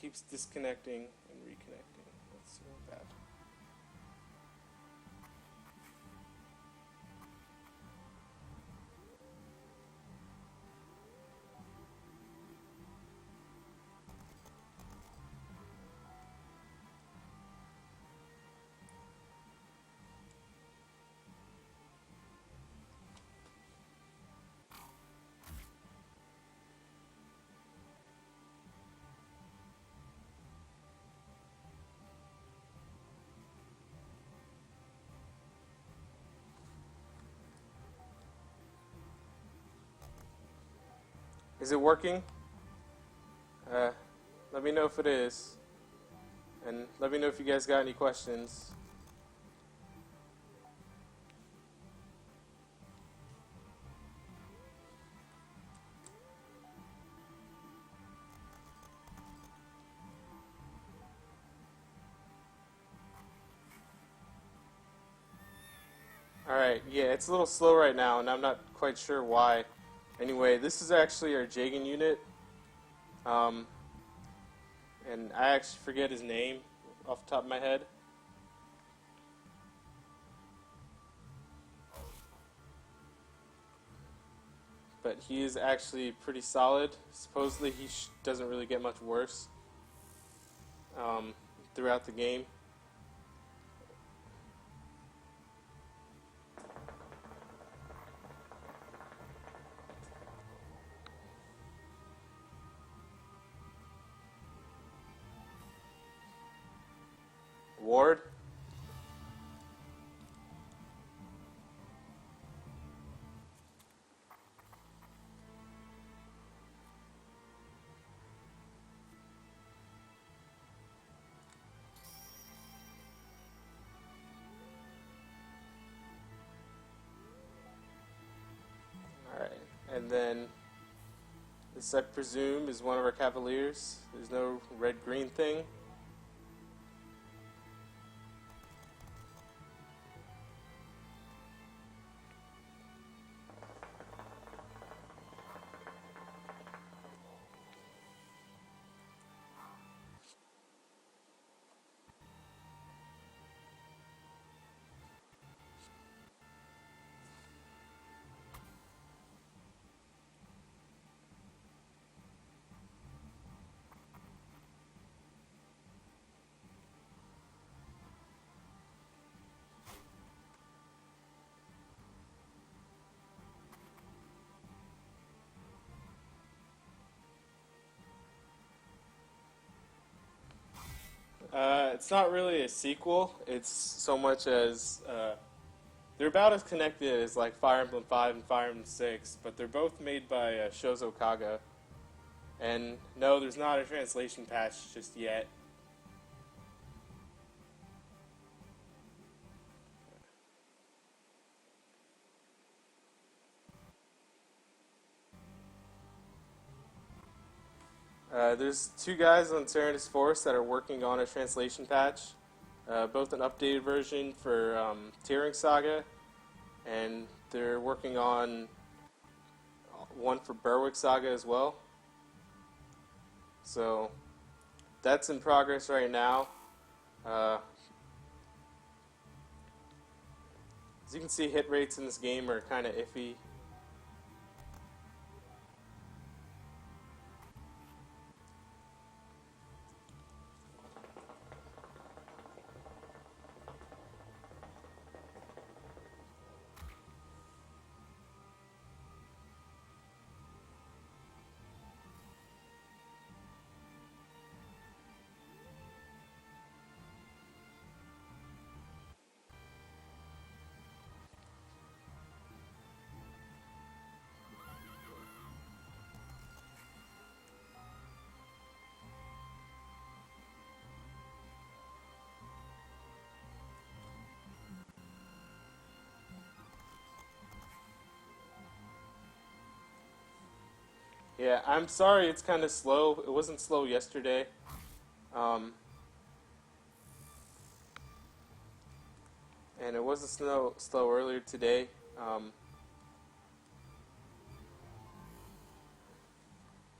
keeps disconnecting and reconnecting. Let's see what that. Is it working? Let me know if it is. And let me know if you guys got any questions. Alright, yeah, it's a little slow right now, and I'm not quite sure why. Anyway, this is actually our Jagan unit. And I actually forget his name off the top of my head. But he is actually pretty solid. Supposedly he doesn't really get much worse throughout the game. Ward. Alright, and then this I presume is one of our Cavaliers. There's no red-green thing. It's not really a sequel. It's so much as they're about as connected as like Fire Emblem 5 and Fire Emblem 6, but they're both made by Shozo Kaga. And no, there's not a translation patch just yet. There's two guys on Serenus Force that are working on a translation patch, both an updated version for Berwick Saga, and they're working on one for Berwick Saga as well. So that's in progress right now. As you can see, hit rates in this game are kind of iffy. Yeah, I'm sorry it's kind of slow. It wasn't slow yesterday. Um, and it wasn't slow earlier today.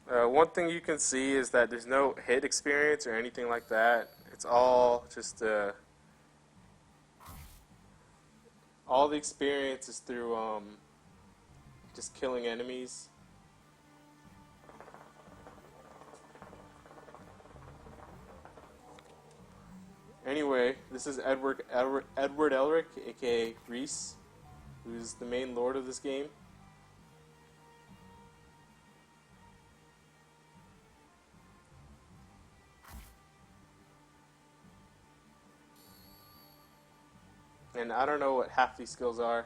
One thing you can see is that there's no hit experience or anything like that. It's all just all the experience is through just killing enemies. Anyway, this is Edward Elric, aka Reese, who's the main lord of this game. And I don't know what half these skills are.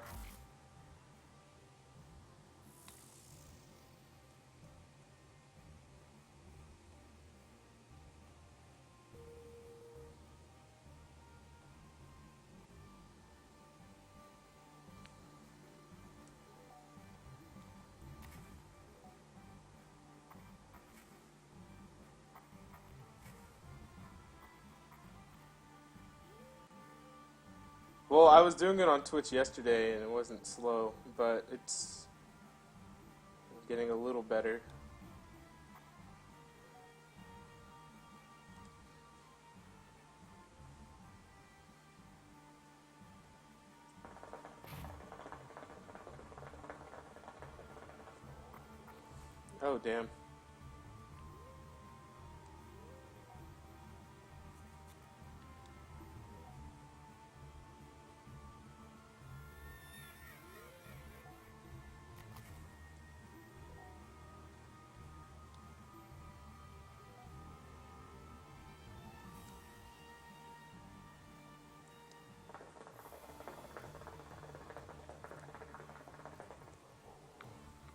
Well, I was doing it on Twitch yesterday and it wasn't slow, but it's getting a little better. Oh, damn.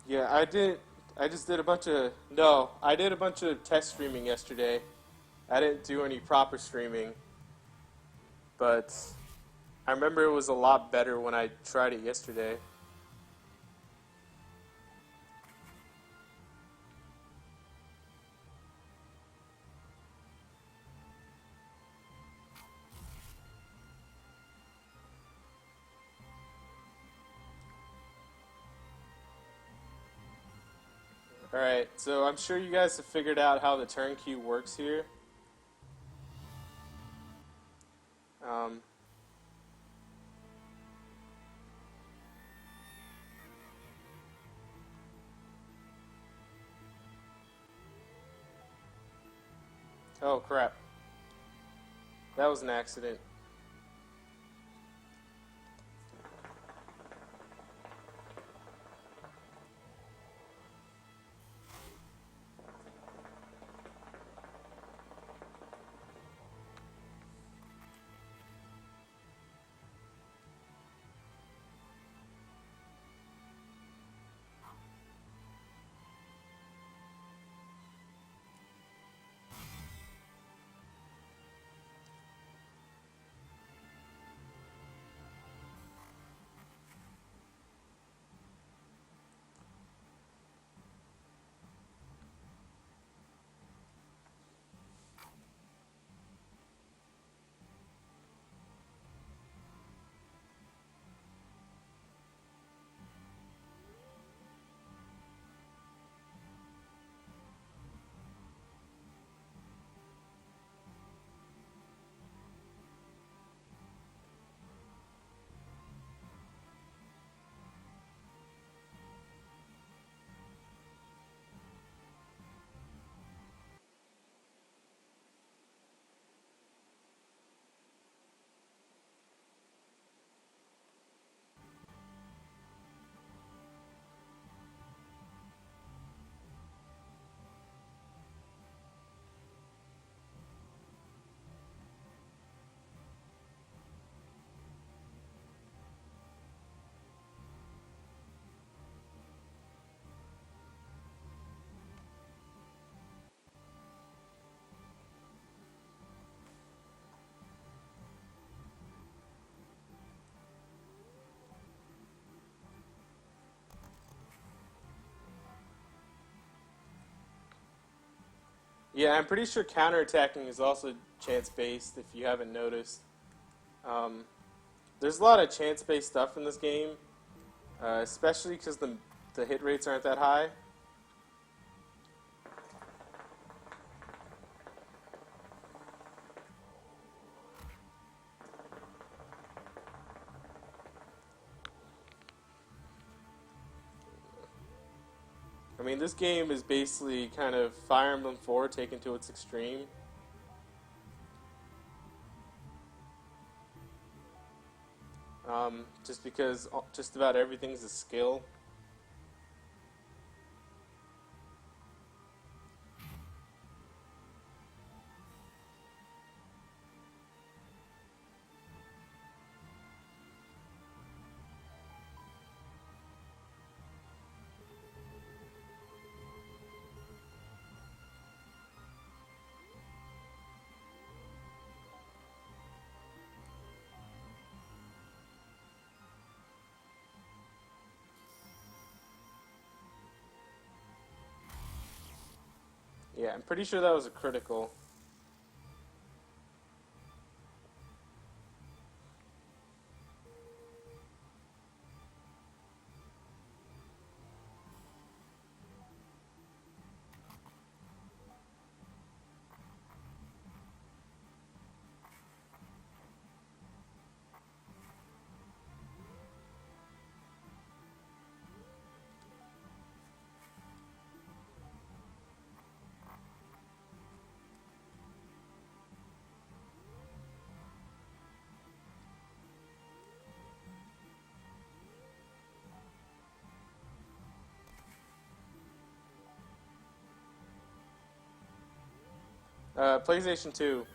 Yeah, I just did a bunch of. No, I did a bunch of test streaming yesterday. I didn't do any proper streaming. But I remember it was a lot better when I tried it yesterday. Alright, so I'm sure you guys have figured out how the turn queue works here. Um, oh crap. That was an accident. Yeah, I'm pretty sure counterattacking is also chance-based, if you haven't noticed. Um, there's a lot of chance-based stuff in this game, especially because the hit rates aren't that high. mean, this game is basically kind of Fire Emblem 4 taken to its extreme. Just because just about everything's a skill. Yeah, I'm pretty sure that was a critical. PlayStation 2.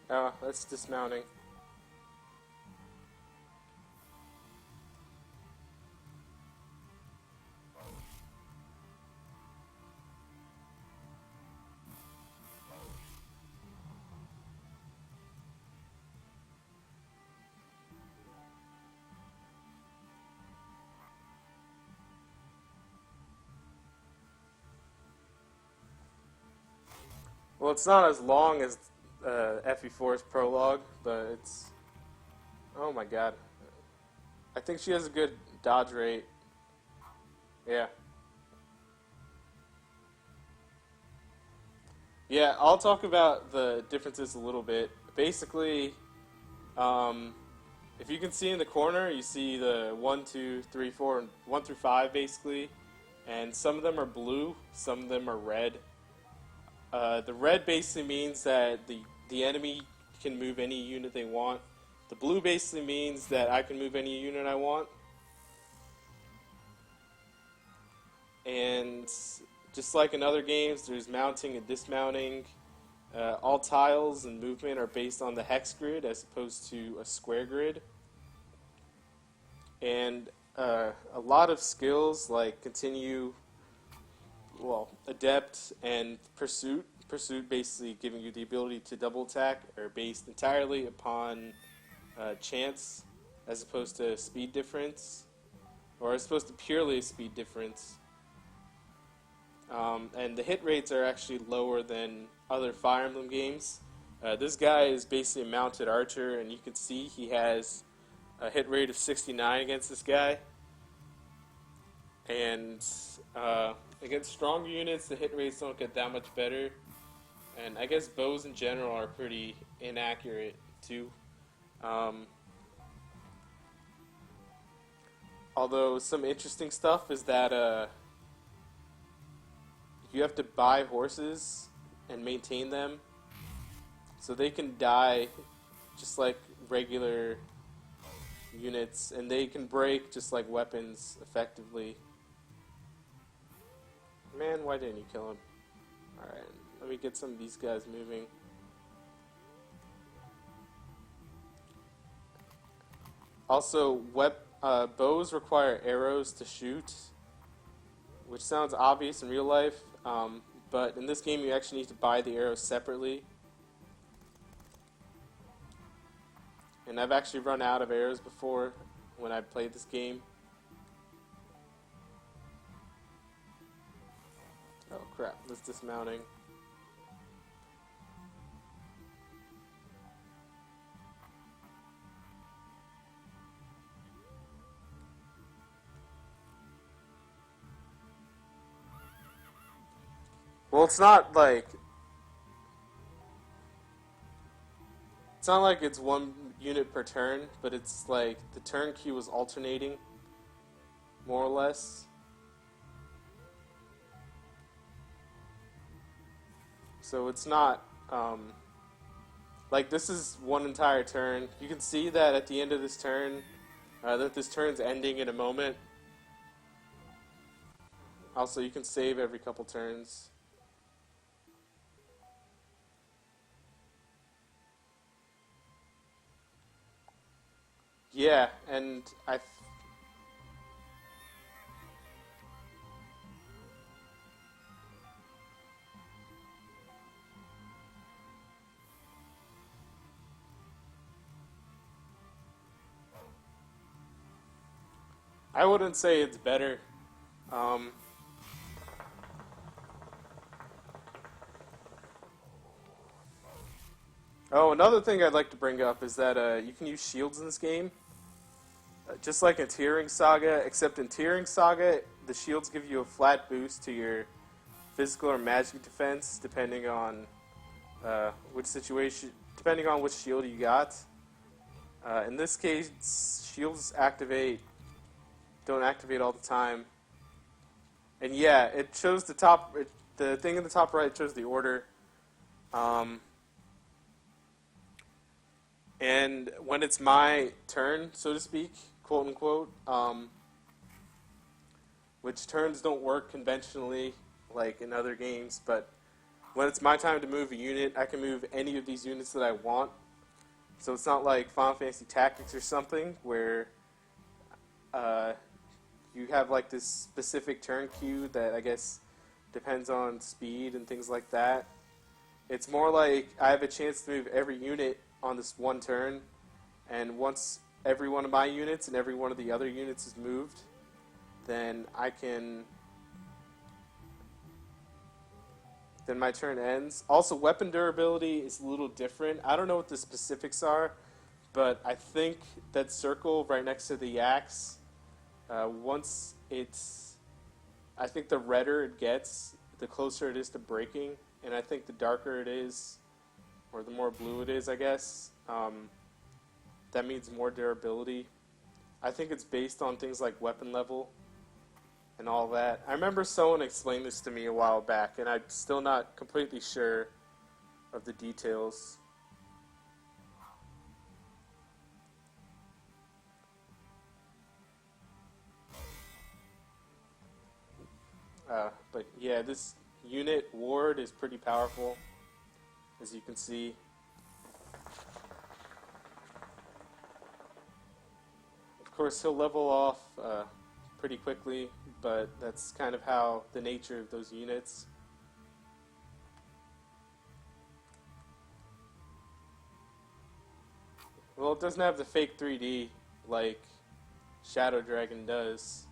Oh, that's dismounting. Well, it's not as long as FE4's prologue, but it's... Oh my god. I think she has a good dodge rate. Yeah. Yeah, I'll talk about the differences a little bit. Basically, um, if you can see in the corner, you see the 1, 2, 3, 4, and 1 through 5 basically. And some of them are blue, some of them are red. The red basically means that the enemy can move any unit they want. The blue basically means that I can move any unit I want. And just like in other games, there's mounting and dismounting. All tiles and movement are based on the hex grid as opposed to a square grid. And a lot of skills like continue, well, adept and pursuit basically giving you the ability to double attack are based entirely upon chance as opposed to speed difference, or as opposed to purely a speed difference. And the hit rates are actually lower than other Fire Emblem games. This guy is basically a mounted archer, and you can see he has a hit rate of 69 against this guy. And against stronger units, the hit rates don't get that much better. And I guess bows in general are pretty inaccurate too. Although some interesting stuff is that you have to buy horses and maintain them, so they can die just like regular units, and they can break just like weapons effectively. Man, why didn't you kill him? Alright, let me get some of these guys moving. Also, bows require arrows to shoot, which sounds obvious in real life, but in this game you actually need to buy the arrows separately. And I've actually run out of arrows before when I played this game. Oh crap, that's dismounting. Well, it's not like it's one unit per turn, but it's like the turn queue is alternating, more or less. So it's not like this is one entire turn. You can see that at the end of this turn, that this turn's ending in a moment. Also, you can save every couple turns. Yeah, and I wouldn't say it's better. Um, oh, another thing I'd like to bring up is that you can use shields in this game. Just like in Tearing Saga, except in Tearing Saga, the shields give you a flat boost to your physical or magic defense, depending on which situation, depending on which shield you got. In this case, shields don't activate all the time. And yeah, it shows the thing in the top right shows the order. And when it's my turn, so to speak, quote unquote, which turns don't work conventionally like in other games, but when it's my time to move a unit, I can move any of these units that I want. So it's not like Final Fantasy Tactics or something where you have like this specific turn queue that I guess depends on speed and things like that. It's more like I have a chance to move every unit on this one turn, and once every one of my units and every one of the other units is moved, then then my turn ends. Also, weapon durability is a little different. I don't know what the specifics are, but I think that circle right next to the axe, I think the redder it gets, the closer it is to breaking, and I think the darker it is, or the more blue it is, I guess, that means more durability. I think it's based on things like weapon level and all that. I remember someone explained this to me a while back, and I'm still not completely sure of the details. But yeah, this unit ward is pretty powerful, as you can see. Of course, he'll level off pretty quickly, but that's kind of how the nature of those units. Well, it doesn't have the fake 3D like Shadow Dragon does.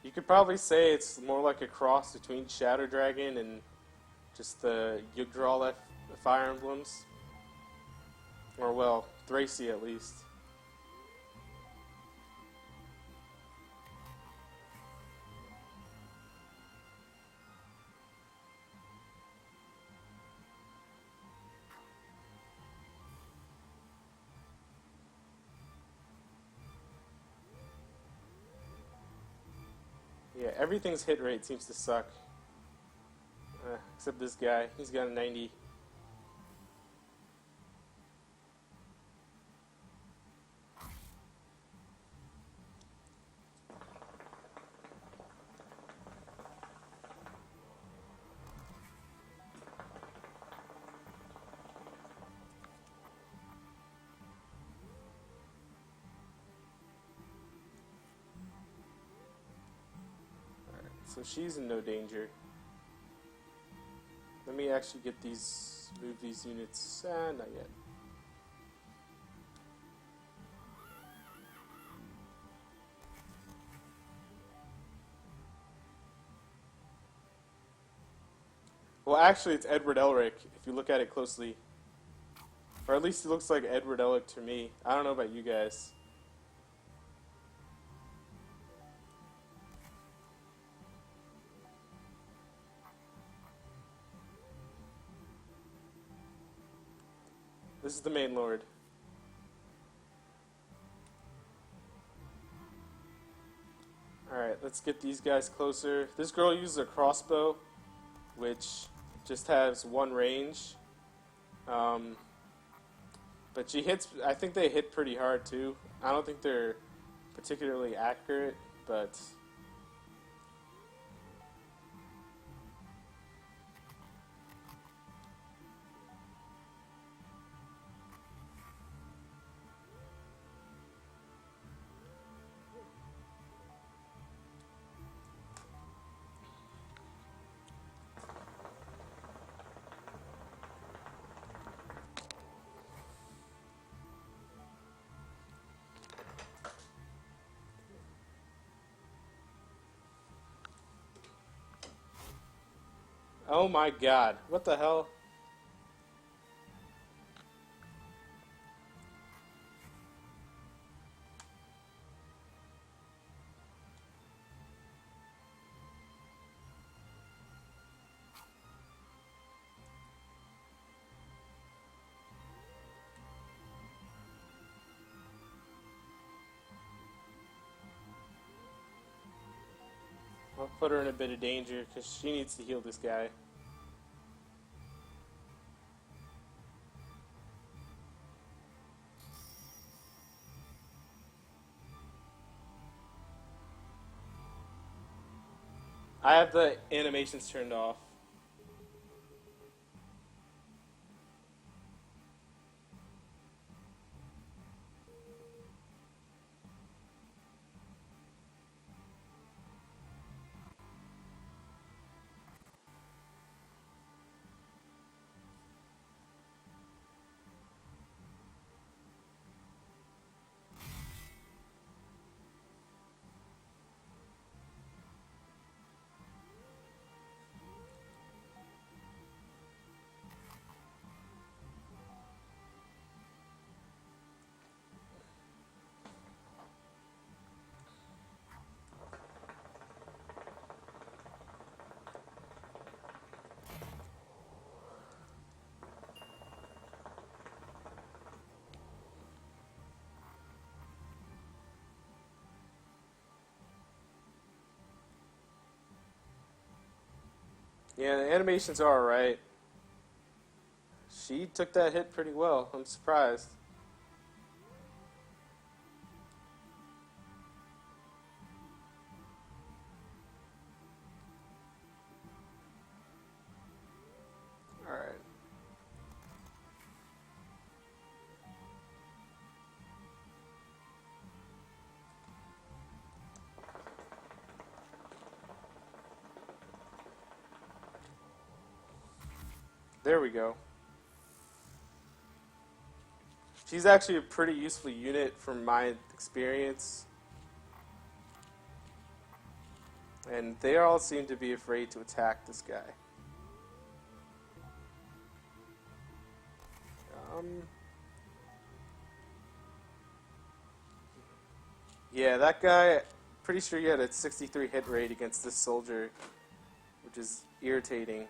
You could probably say it's more like a cross between Shadow Dragon and just the Yggdrasil Fire Emblems. Or, well, Thracia at least. Yeah, everything's hit rate seems to suck. Except this guy. He's got a 90. So she's in no danger. Let me actually get these, move these units. Not yet. Well, actually, it's Edward Elric, if you look at it closely. Or at least it looks like Edward Elric to me. I don't know about you guys. This is the main lord. Alright, let's get these guys closer. This girl uses a crossbow, which just has one range. But she hits, I think they hit pretty hard too. I don't think they're particularly accurate, but oh my god, what the hell? I'll put her in a bit of danger because she needs to heal this guy. I have the animations turned off. Yeah, the animations are alright. She took that hit pretty well. I'm surprised. Alright. There we go. She's actually a pretty useful unit from my experience. And they all seem to be afraid to attack this guy. Yeah, that guy, pretty sure he had a 63 hit rate against this soldier, which is irritating.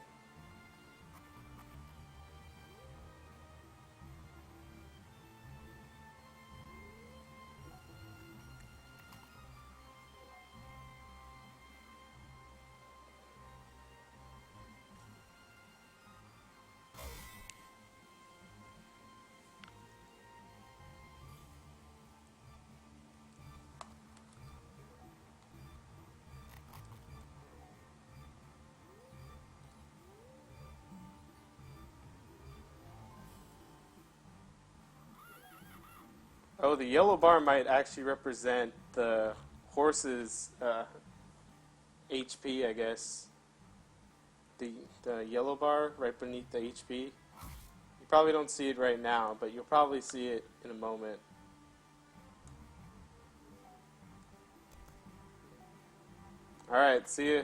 Oh, the yellow bar might actually represent the horses. HP, I guess. The, the yellow bar right beneath the HP. You probably don't see it right now, but you'll probably see it in a moment. Alright, see ya.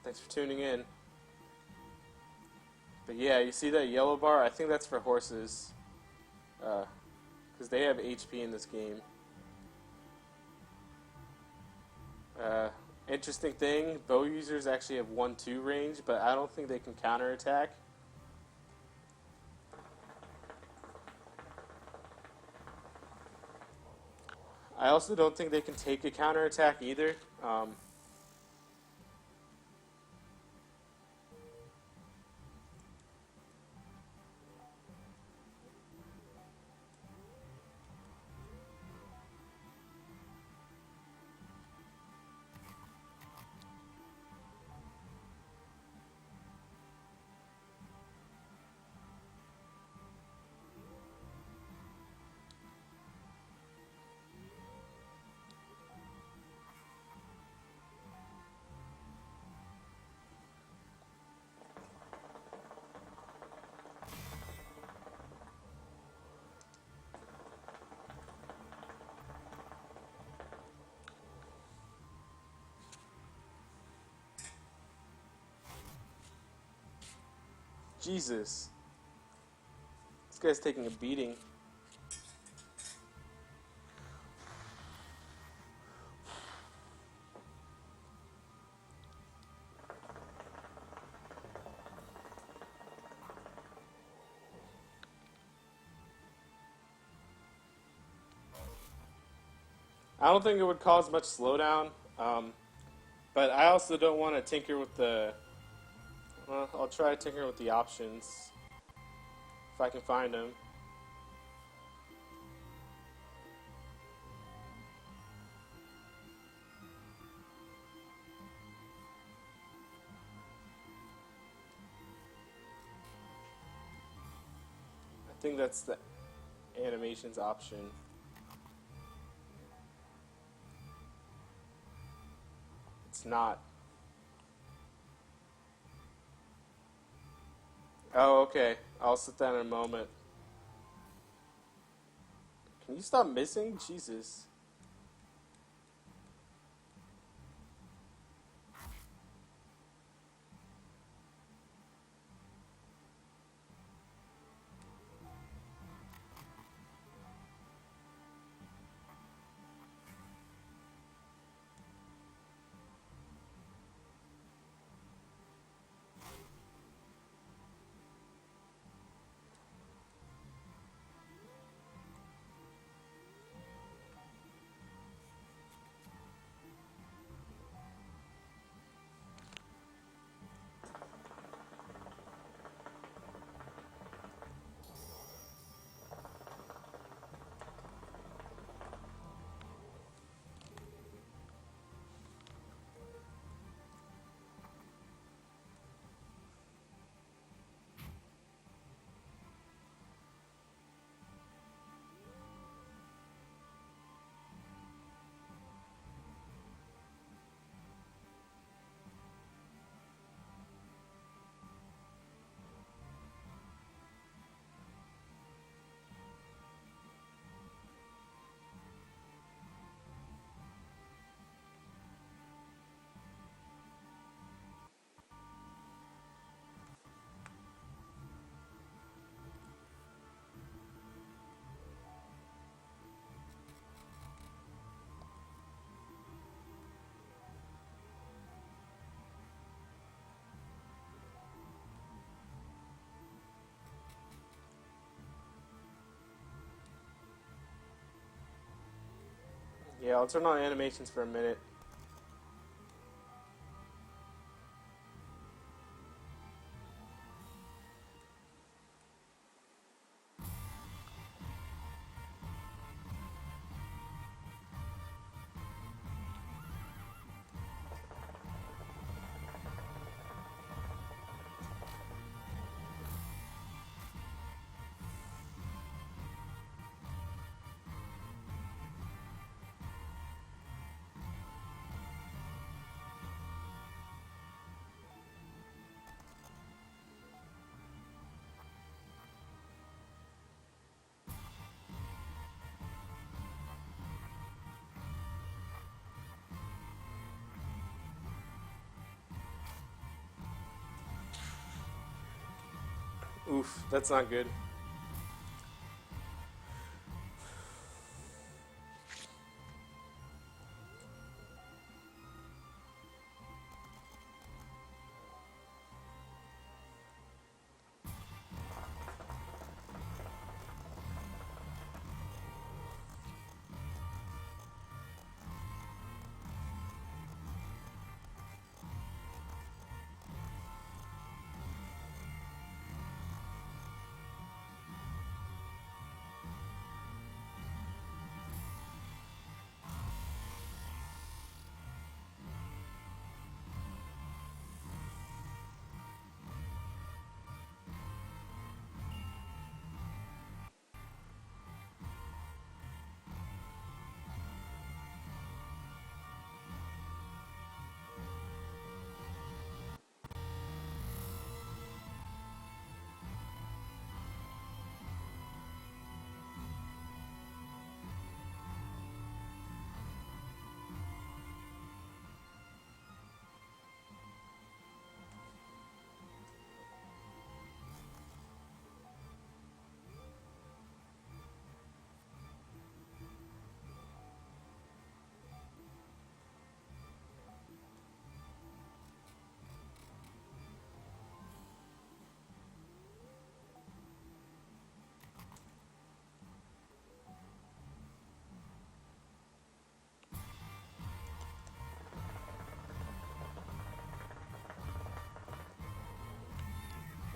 Thanks for tuning in. But yeah, you see that yellow bar? I think that's for horses. Because they have HP in this game. Interesting thing, bow users actually have 1-2 range, but I don't think they can counterattack. I also don't think they can take a counterattack either. Jesus. This guy's taking a beating. I don't think it would cause much slowdown, but I also don't want to tinker with the... Well, I'll try to tinker with the options, if I can find them. I think that's the animations option. It's not. Oh, okay. I'll set that in a moment. Can you stop missing? Jesus. Yeah, I'll turn on animations for a minute. Oof, that's not good.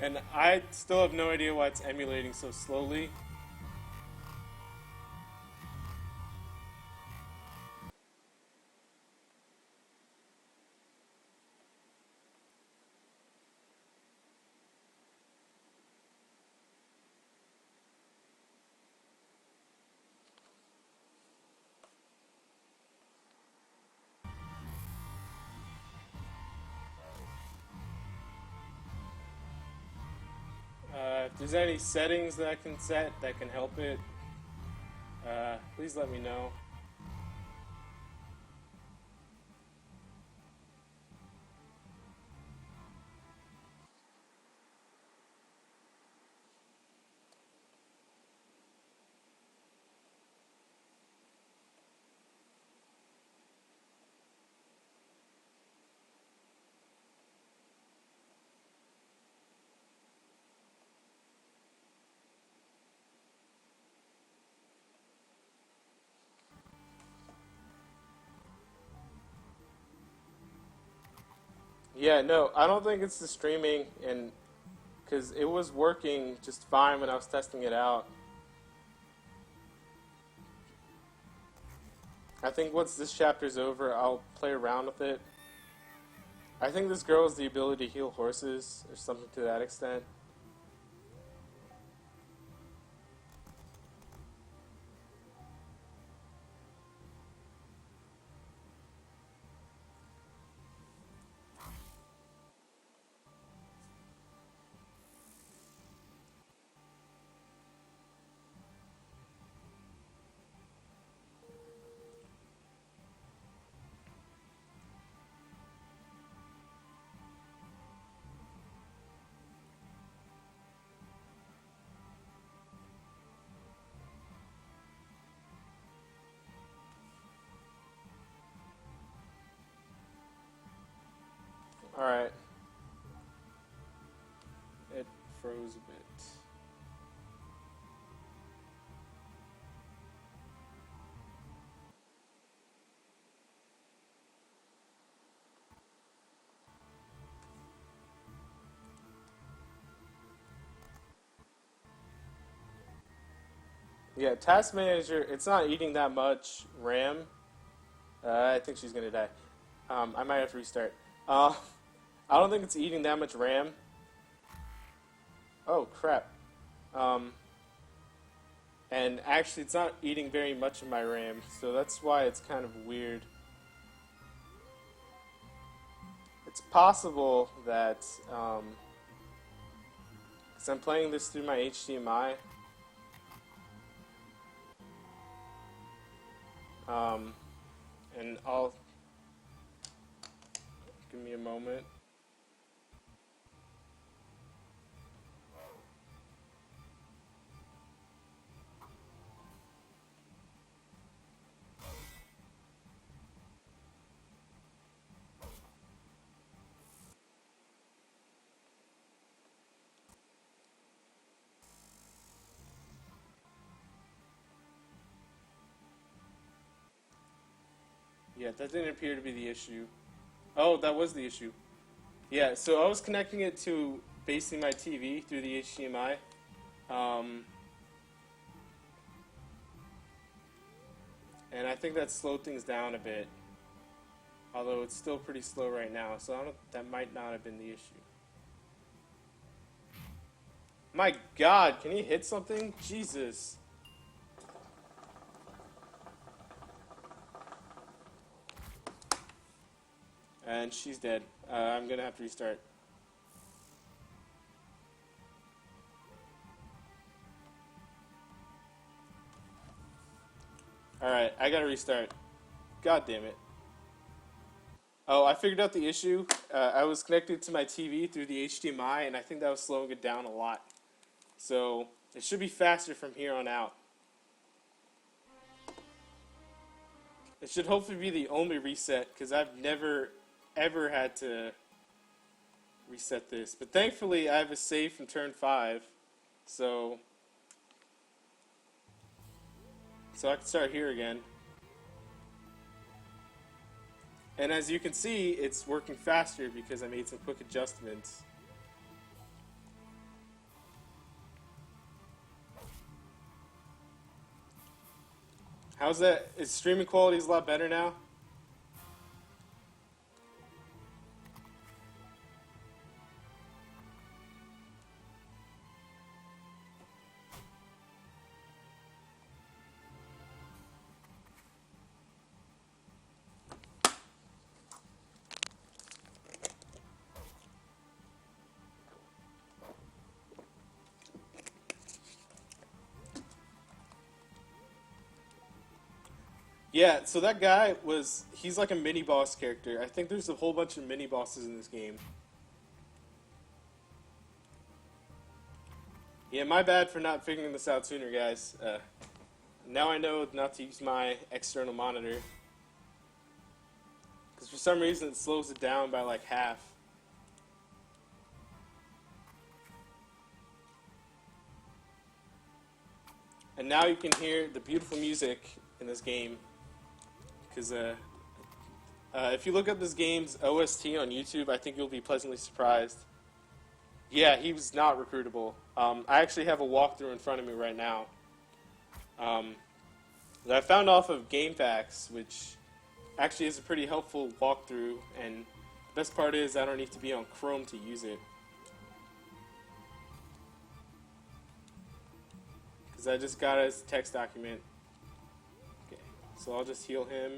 And I still have no idea why it's emulating so slowly. If there's any settings that I can set that can help it, please let me know. Yeah, no, I don't think it's the streaming, and because it was working just fine when I was testing it out. I think once this chapter's over, I'll play around with it. I think this girl has the ability to heal horses, or something to that extent. Alright. It froze a bit. Yeah, Task Manager, it's not eating that much RAM. I think she's gonna die. I might have to restart. I don't think it's eating that much RAM. Oh, crap. Um, and actually, it's not eating very much of my RAM, so that's why it's kind of weird. It's possible that, because I'm playing this through my HDMI, and I'll, give me a moment. Yeah, that didn't appear to be the issue. Oh, that was the issue. Yeah, so I was connecting it to basically my TV through the HDMI. And I think that slowed things down a bit. Although it's still pretty slow right now, so that might not have been the issue. My God, can he hit something? Jesus. And she's dead. I'm gonna have to restart. Alright, I gotta restart. God damn it. Oh, I figured out the issue. I was connected to my TV through the HDMI, and I think that was slowing it down a lot. So, it should be faster from here on out. It should hopefully be the only reset, because I've never, ever had to reset this. But thankfully, I have a save from turn 5, so I can start here again. And as you can see, it's working faster because I made some quick adjustments. How's that? Is streaming quality a lot better now? Yeah, so that guy he's like a mini boss character. I think there's a whole bunch of mini bosses in this game. Yeah, my bad for not figuring this out sooner, guys. Now I know not to use my external monitor. Because for some reason it slows it down by like half. And now you can hear the beautiful music in this game. Because if you look up this game's OST on YouTube, I think you'll be pleasantly surprised. Yeah, he was not recruitable. I actually have a walkthrough in front of me right now. That I found off of GameFAQs, which actually is a pretty helpful walkthrough. And the best part is I don't need to be on Chrome to use it. Because I just got it as a text document. Okay, so I'll just heal him.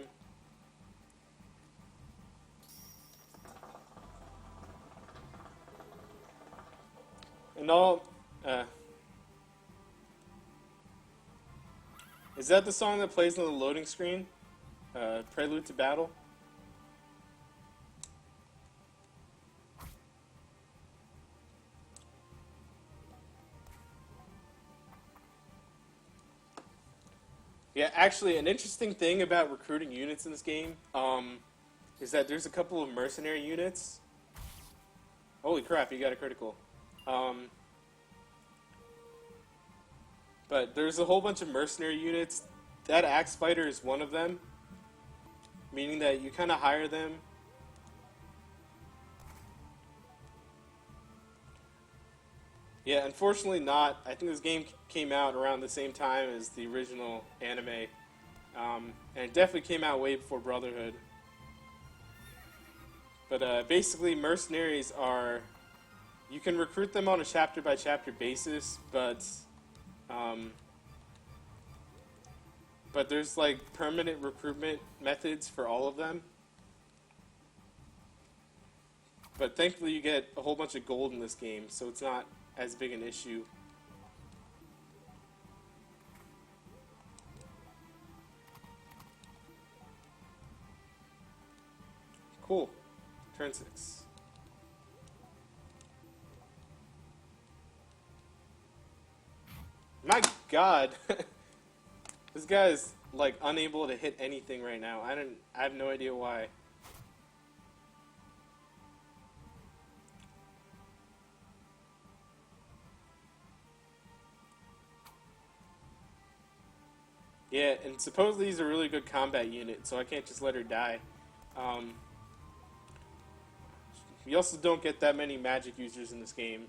And is that the song that plays on the loading screen? Prelude to Battle? Yeah, actually, an interesting thing about recruiting units in this game is that there's a couple of mercenary units. Holy crap, you got a critical. But there's a whole bunch of mercenary units. That axe fighter is one of them, meaning that you kind of hire them. Yeah, unfortunately not. I think this game came out around the same time as the original anime. And it definitely came out way before Brotherhood. But basically, mercenaries are... You can recruit them on a chapter-by-chapter basis, but there's like permanent recruitment methods for all of them. But thankfully you get a whole bunch of gold in this game, so it's not as big an issue. Cool. Turn 6. My God, this guy is like unable to hit anything right now. I have no idea why. Yeah, and supposedly he's a really good combat unit, so I can't just let her die. Um, we also don't get that many magic users in this game.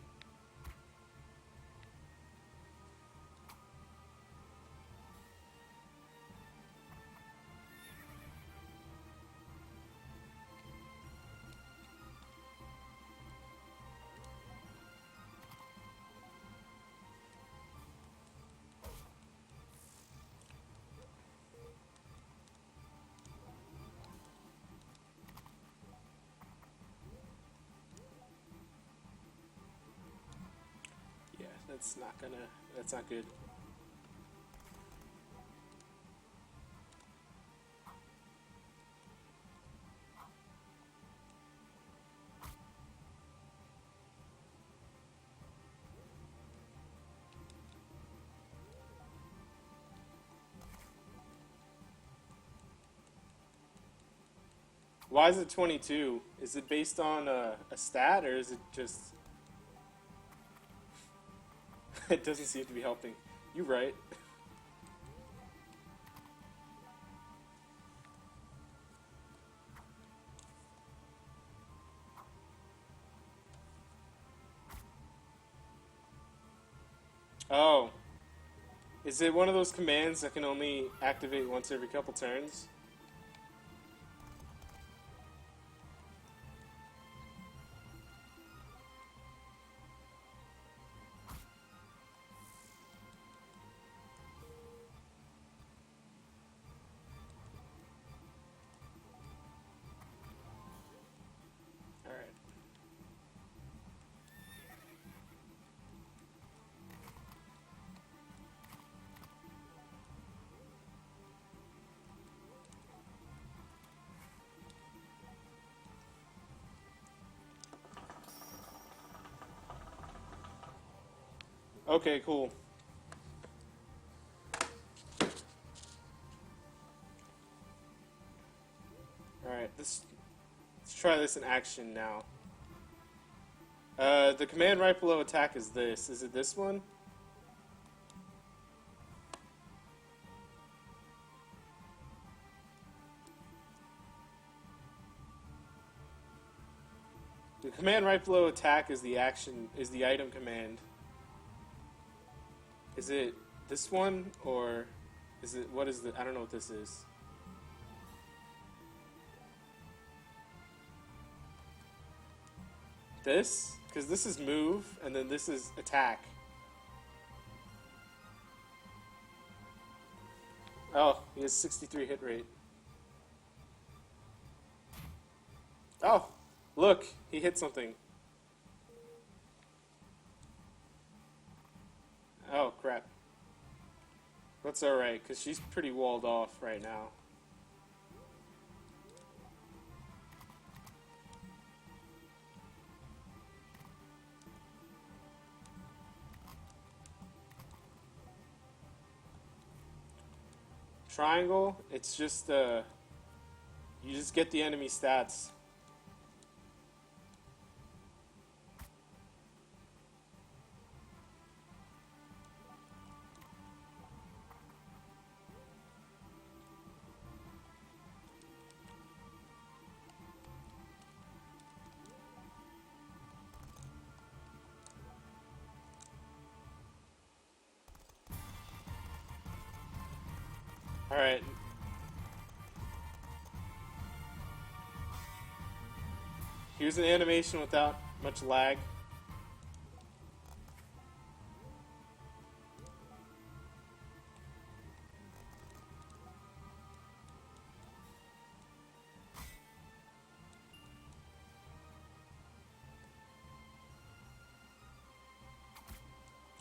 Yeah, that's not good. Why is it 22? Is it based on a stat, or is it just... It doesn't seem to be helping. You're right. Oh. Is it one of those commands that can only activate once every couple turns? Alright. Okay, cool. Alright, let's try this in action now. The command right below attack is this. Is it this one? The command right below attack is the item command. Is it this one, or is it, what is the, I don't know what this is. This? Because this is move, and then this is attack. Oh, he has 63 hit rate. Oh, look, he hit something. Oh, crap. That's alright, because she's pretty walled off right now. Triangle, it's just, you just get the enemy stats. Alright. Here's an animation without much lag.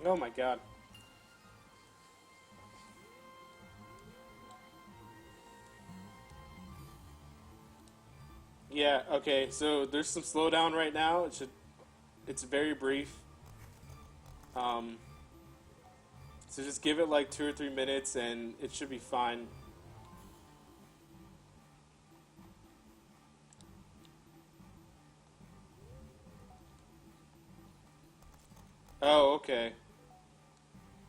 Oh my god. Yeah, okay, so there's some slowdown right now. It's very brief. So just give it like 2 or 3 minutes and it should be fine. Oh, okay.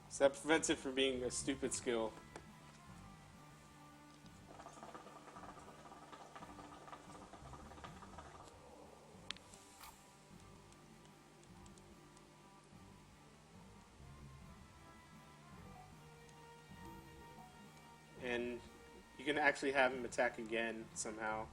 So that prevents it from being a stupid skill. can actually have him attack again somehow.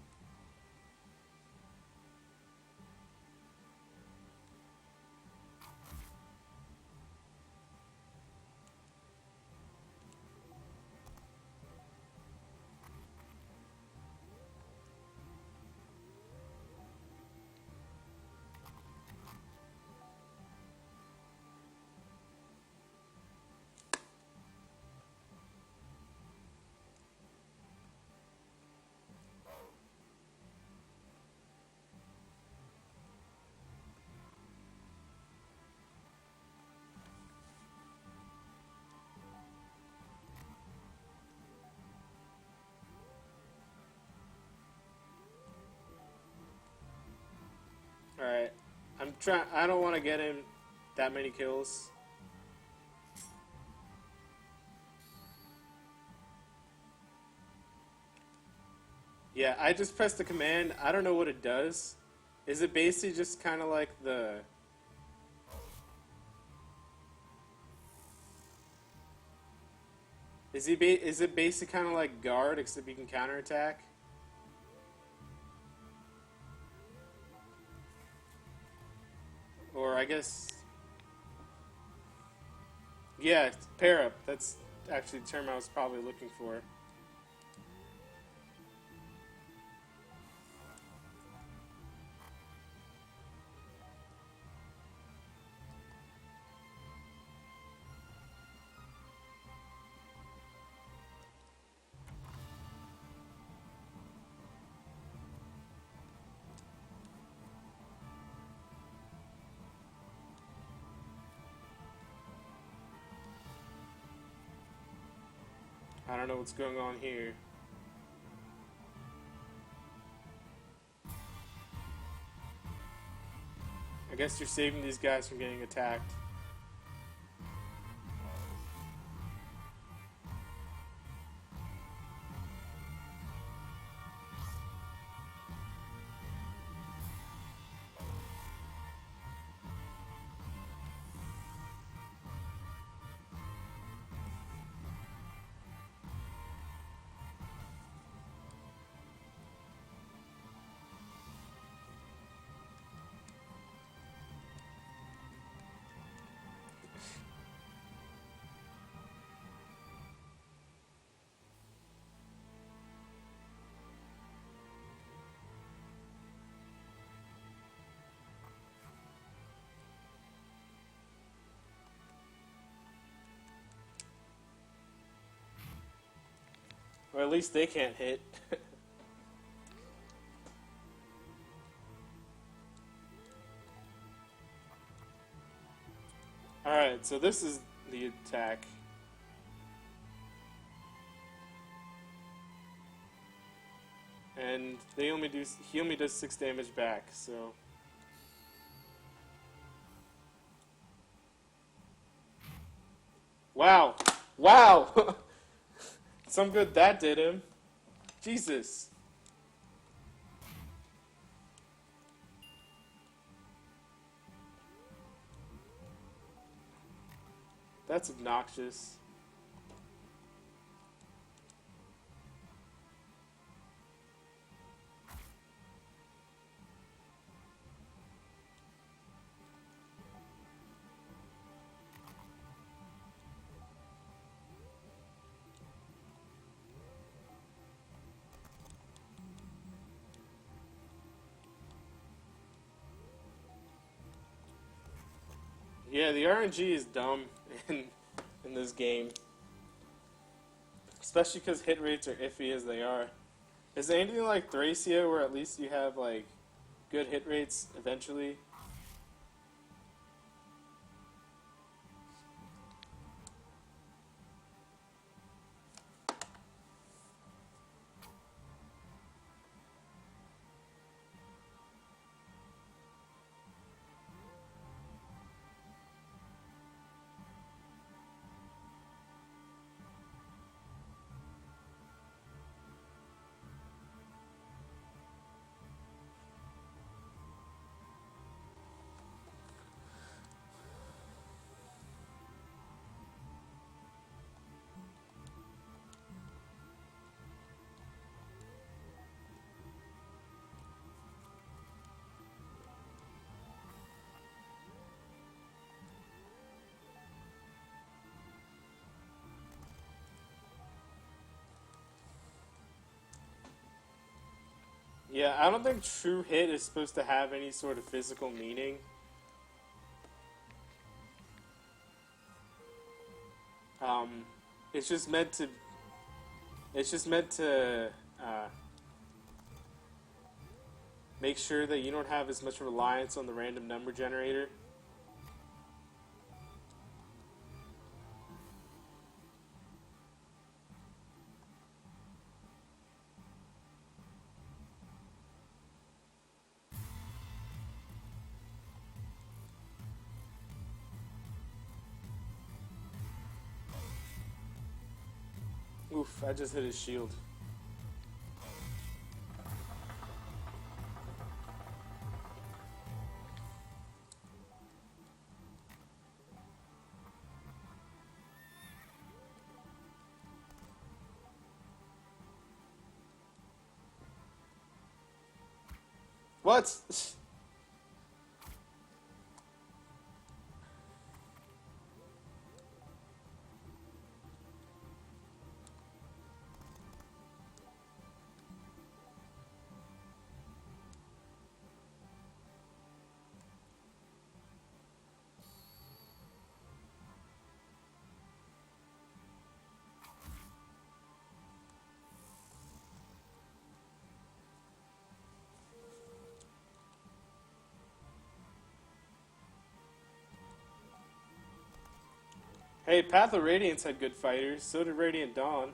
Alright. I don't want to get him that many kills. Yeah, I just pressed the command. I don't know what it does. Is it basically just kind of like the... Is it basically kind of like guard, except he can counterattack? Or I guess... Yeah, pair up. That's actually the term I was probably looking for. I don't know what's going on here. I guess you're saving these guys from getting attacked. Or at least they can't hit. Alright, so this is the attack. And he only does 6 damage back, so... Wow! Wow! Some good that did him. Jesus. That's obnoxious. Yeah, the RNG is dumb in this game. Especially because hit rates are iffy as they are. Is there anything like Thracia where at least you have like good hit rates eventually? Yeah, I don't think true hit is supposed to have any sort of physical meaning. Um, it's just meant to. It's just meant to make sure that you don't have as much reliance on the random number generator. Oof, I just hit his shield. What? Hey, Path of Radiance had good fighters. So did Radiant Dawn.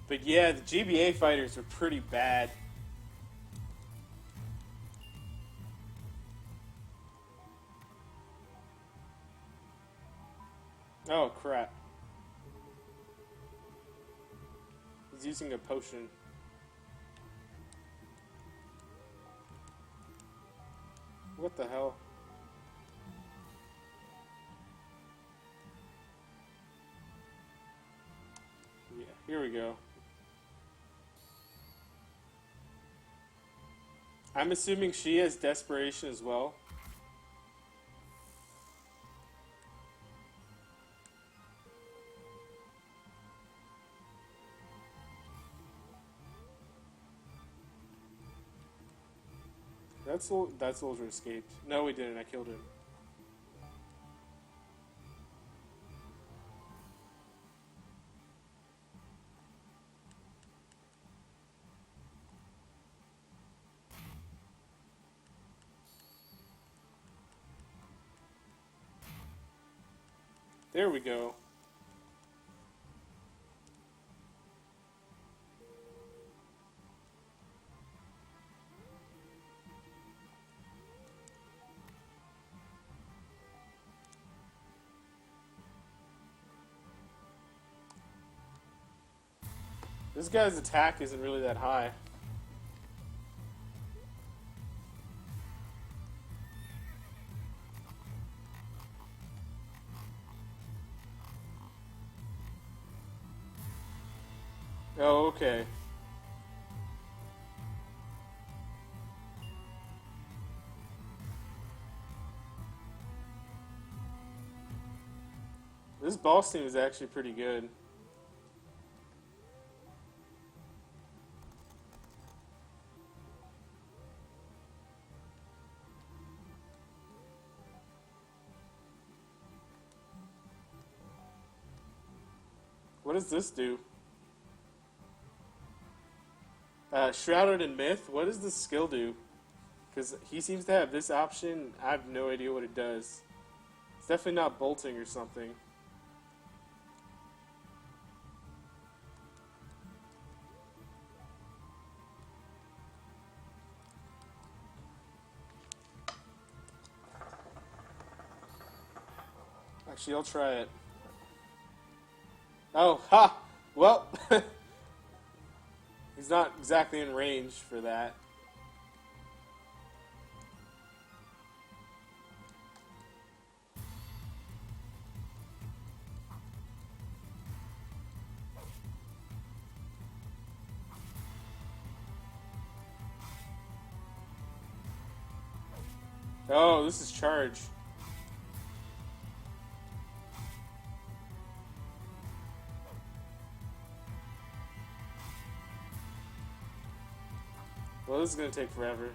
But yeah, the GBA fighters are pretty bad. Oh, crap. He's using a potion. What the hell? Yeah, here we go. I'm assuming she has desperation as well. That soldier escaped. No, we didn't. I killed him. There we go. This guy's attack isn't really that high. Oh, okay. This boss team is actually pretty good. What does this do? Shrouded in Myth? What does this skill do? Because he seems to have this option. I have no idea what it does. It's definitely not bolting or something. Actually, I'll try it. Oh, ha! Well, he's not exactly in range for that. Oh, this is charge. Well, this is gonna take forever.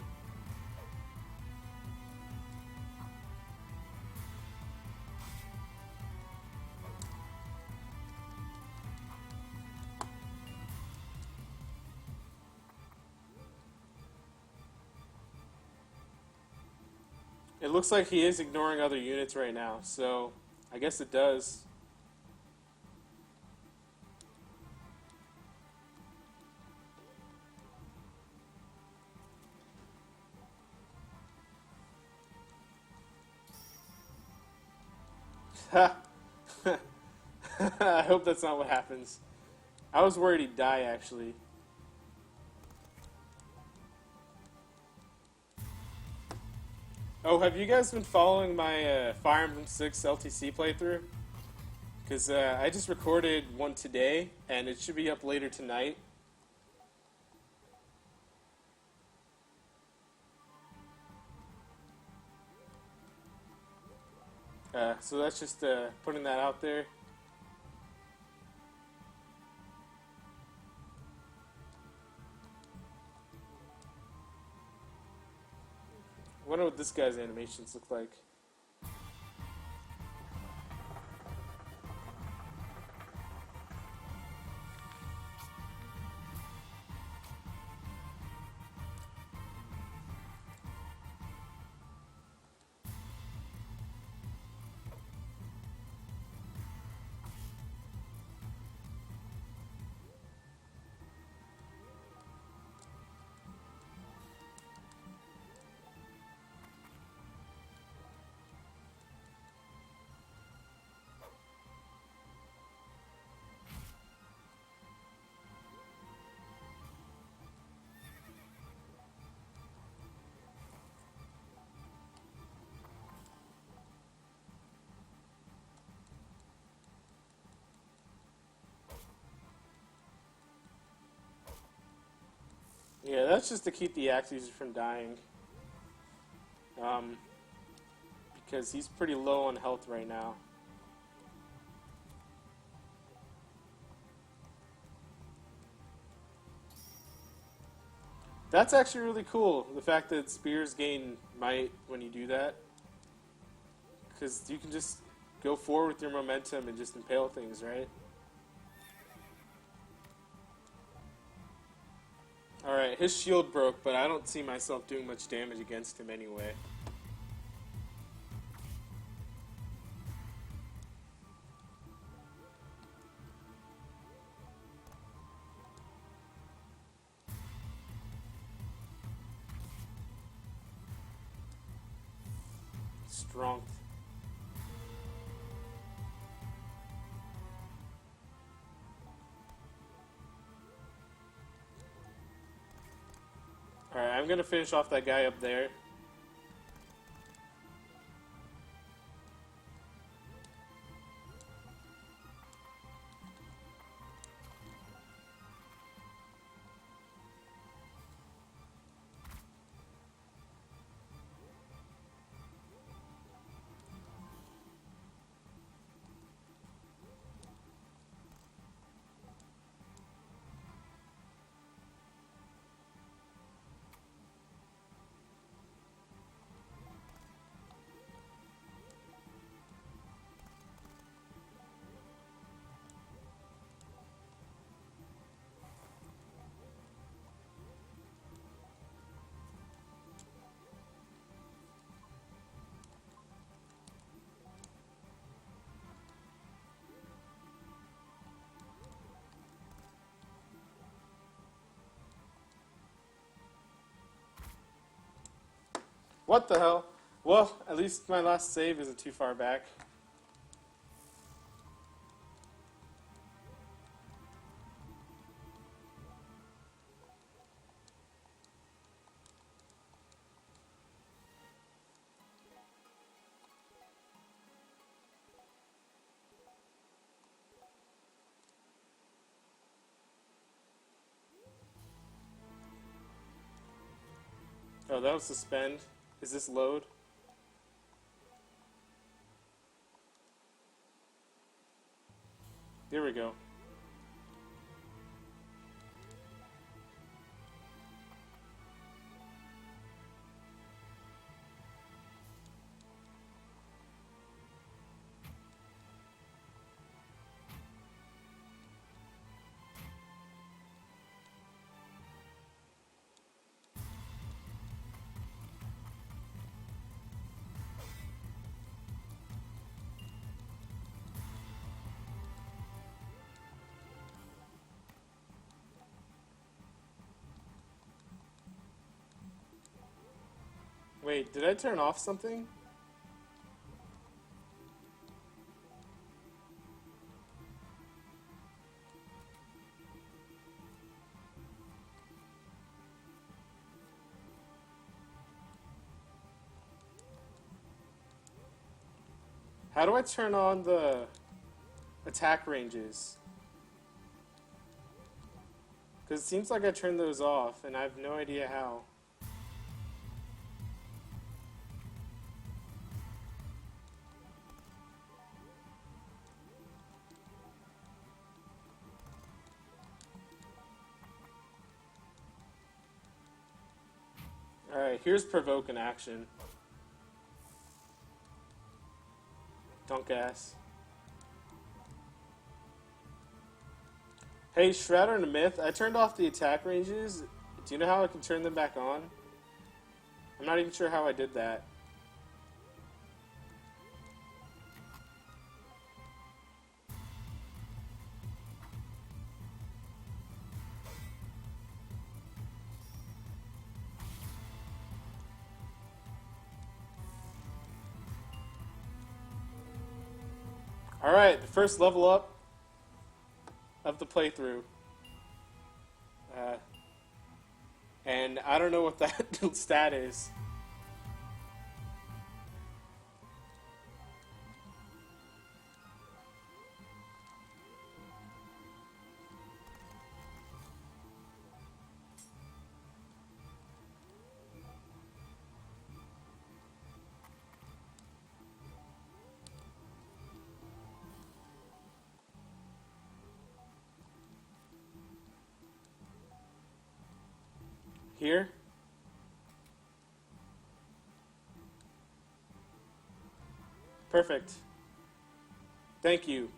It looks like he is ignoring other units right now, so I guess it does. I hope that's not what happens. I was worried he'd die, actually. Oh, have you guys been following my Fire Emblem 6 LTC playthrough? Because I just recorded one today, and it should be up later tonight. So that's just putting that out there. I wonder what this guy's animations look like. Yeah, that's just to keep the axe user from dying. Um, because he's pretty low on health right now. That's actually really cool, the fact that spears gain might when you do that. Because you can just go forward with your momentum and just impale things, right? Alright, his shield broke, but I don't see myself doing much damage against him anyway. Strong. Alright, I'm gonna finish off that guy up there. What the hell? Well, at least my last save isn't too far back. Oh, that was suspend. Is this load? There we go. Wait, did I turn off something? How do I turn on the attack ranges? Because it seems like I turned those off, and I have no idea how. Alright, here's provoke in action. Don't gas. Hey, Shrouder and Myth, I turned off the attack ranges. Do you know how I can turn them back on? I'm not even sure how I did that. Alright, the first level up of the playthrough. And I don't know what that stat is. Here? Perfect. Thank you.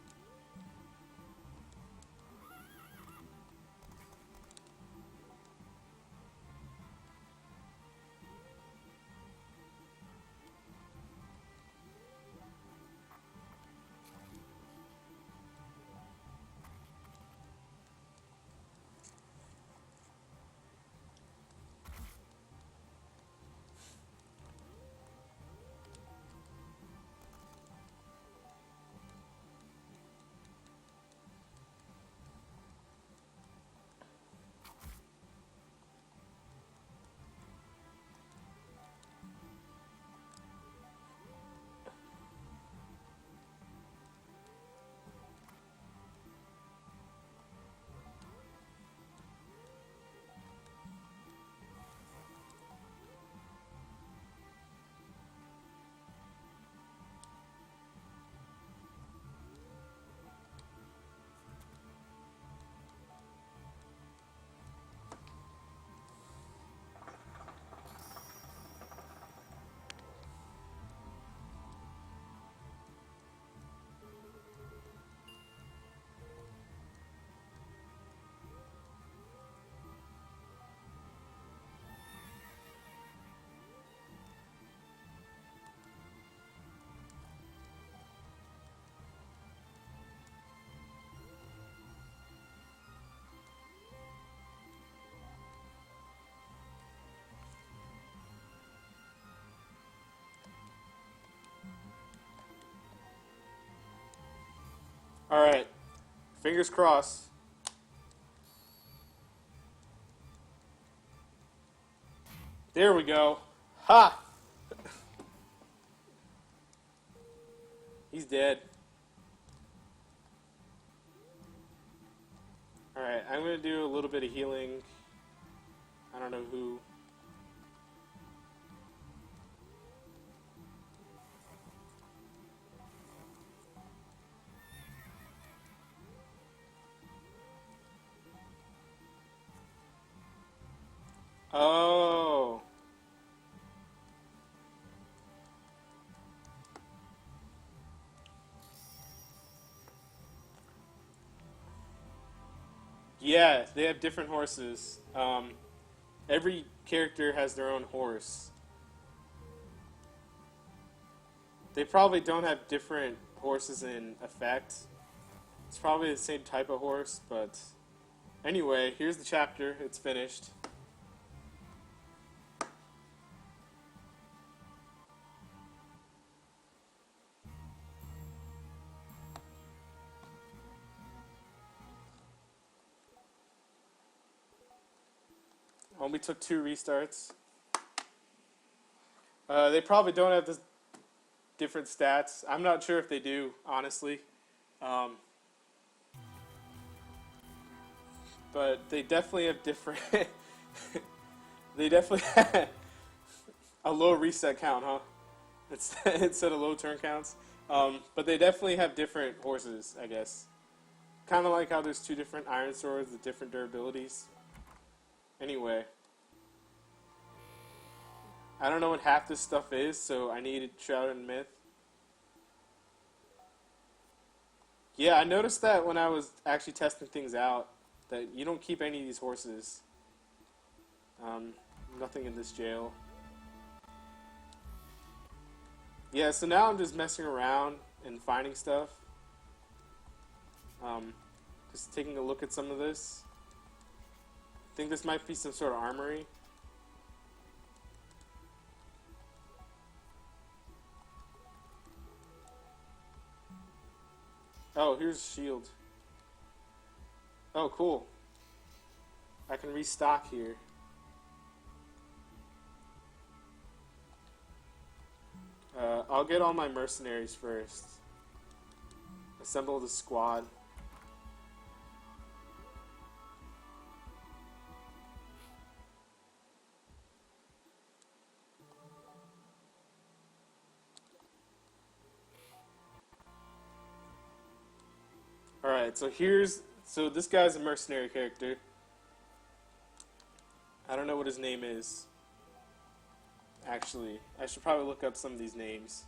Alright. Fingers crossed. There we go. Ha! He's dead. Alright, I'm going to do a little bit of healing. I don't know who. Yeah, they have different horses. Every character has their own horse. They probably don't have different horses in effect. It's probably the same type of horse, but anyway, here's the chapter. It's finished. Only took 2 restarts. They probably don't have the different stats. I'm not sure if they do, honestly. Um, but they definitely have different. They definitely have a low reset count, huh? It's instead of low turn counts. But they definitely have different horses, I guess. Kind of like how there's 2 different iron swords with different durabilities. Anyway. I don't know what half this stuff is, so I needed Shroud and Myth. Yeah, I noticed that when I was actually testing things out, that you don't keep any of these horses. Nothing in this jail. Yeah, so now I'm just messing around and finding stuff. Just taking a look at some of this. I think this might be some sort of armory. Oh, here's a shield. Oh, cool. I can restock here. I'll get all my mercenaries first. Assemble the squad. Alright, so this guy's a mercenary character. I don't know what his name is. Actually, I should probably look up some of these names.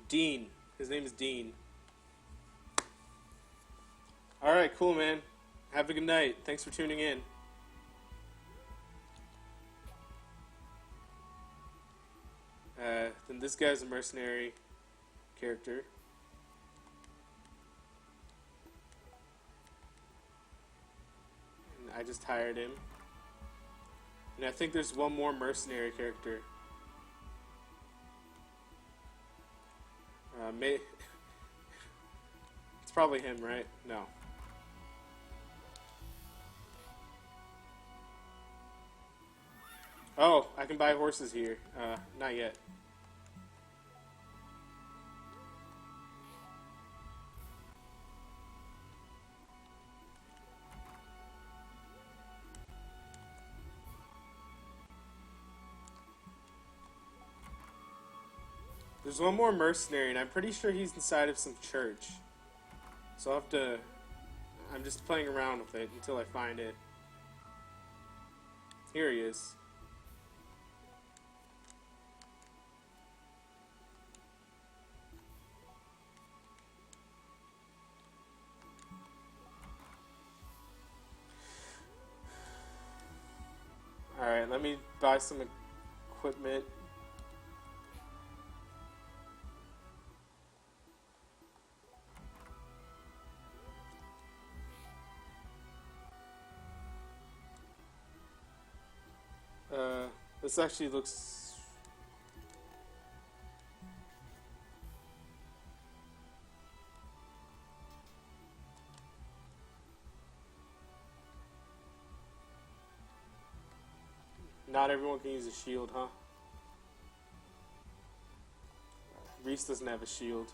Dean. His name is Dean. Alright, cool, man. Have a good night. Thanks for tuning in. Then this guy's a mercenary character. And I just hired him. And I think there's one more mercenary character. It's probably him, right? No. Oh, I can buy horses here. Not yet. There's one more mercenary, and I'm pretty sure he's inside of some church. So I'll have to... I'm just playing around with it until I find it. Here he is. Alright, let me buy some equipment. This actually looks... Not everyone can use a shield, huh? Reese doesn't have a shield.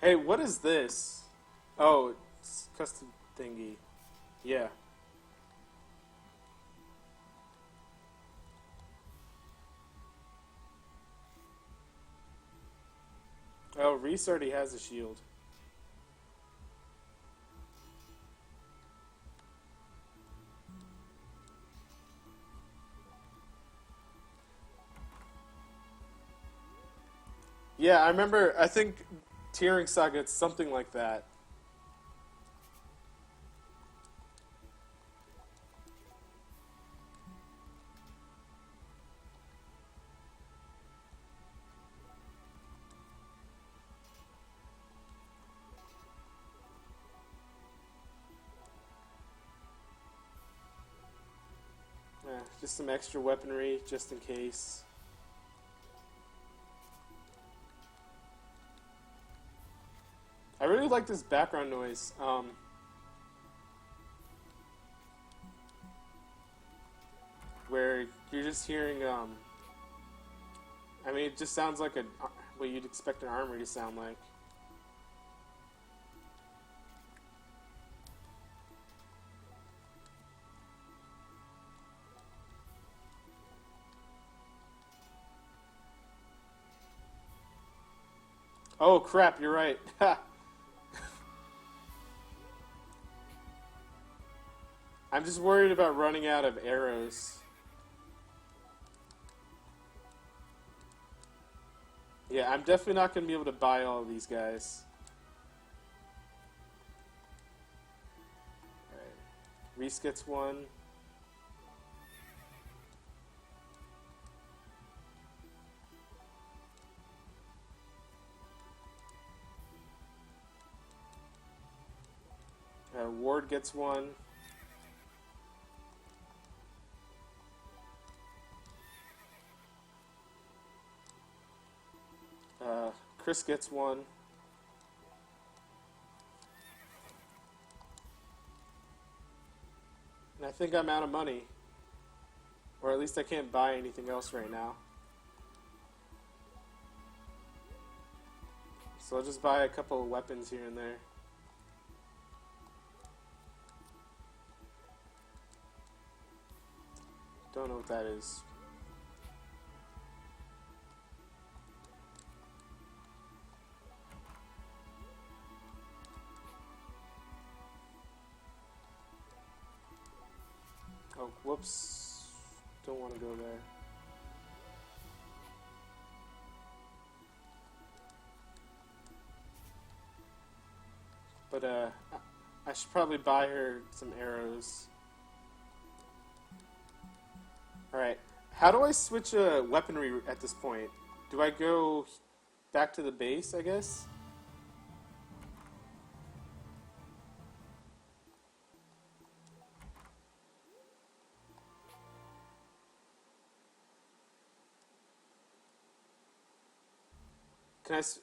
Hey, what is this? Oh, it's custom thingy. Yeah. Oh, Reese already has a shield. Yeah, I remember. I think Tearing Saga, it's something like that. Just some extra weaponry, just in case. I really like this background noise. Where you're just hearing. I mean, it just sounds like what you'd expect an armory to sound like. Oh crap! You're right. I'm just worried about running out of arrows. Yeah, I'm definitely not going to be able to buy all of these guys. Alright. Reese gets one. Ward gets one. Chris gets one. And I think I'm out of money. Or at least I can't buy anything else right now. So I'll just buy a couple of weapons here and there. Don't know what that is. Oh, whoops. Don't want to go there. But, I should probably buy her some arrows. Alright. How do I switch weaponry at this point? Do I go back to the base, I guess?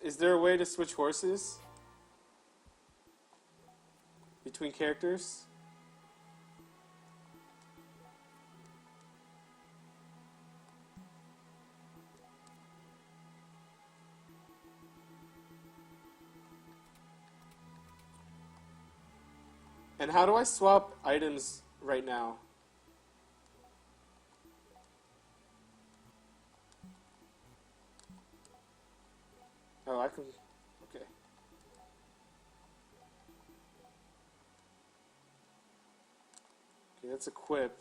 Is there a way to switch horses? Between characters? And how do I swap items right now? Oh, I can... Okay. Okay, that's equip.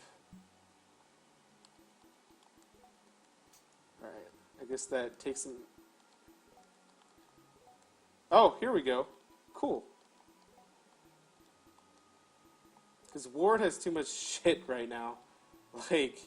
Alright, I guess that takes some... Oh, here we go. Cool. Because Ward has too much shit right now. Like...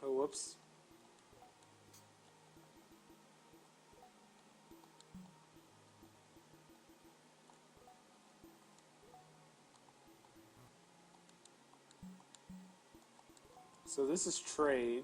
Oh, whoops. So this is trade.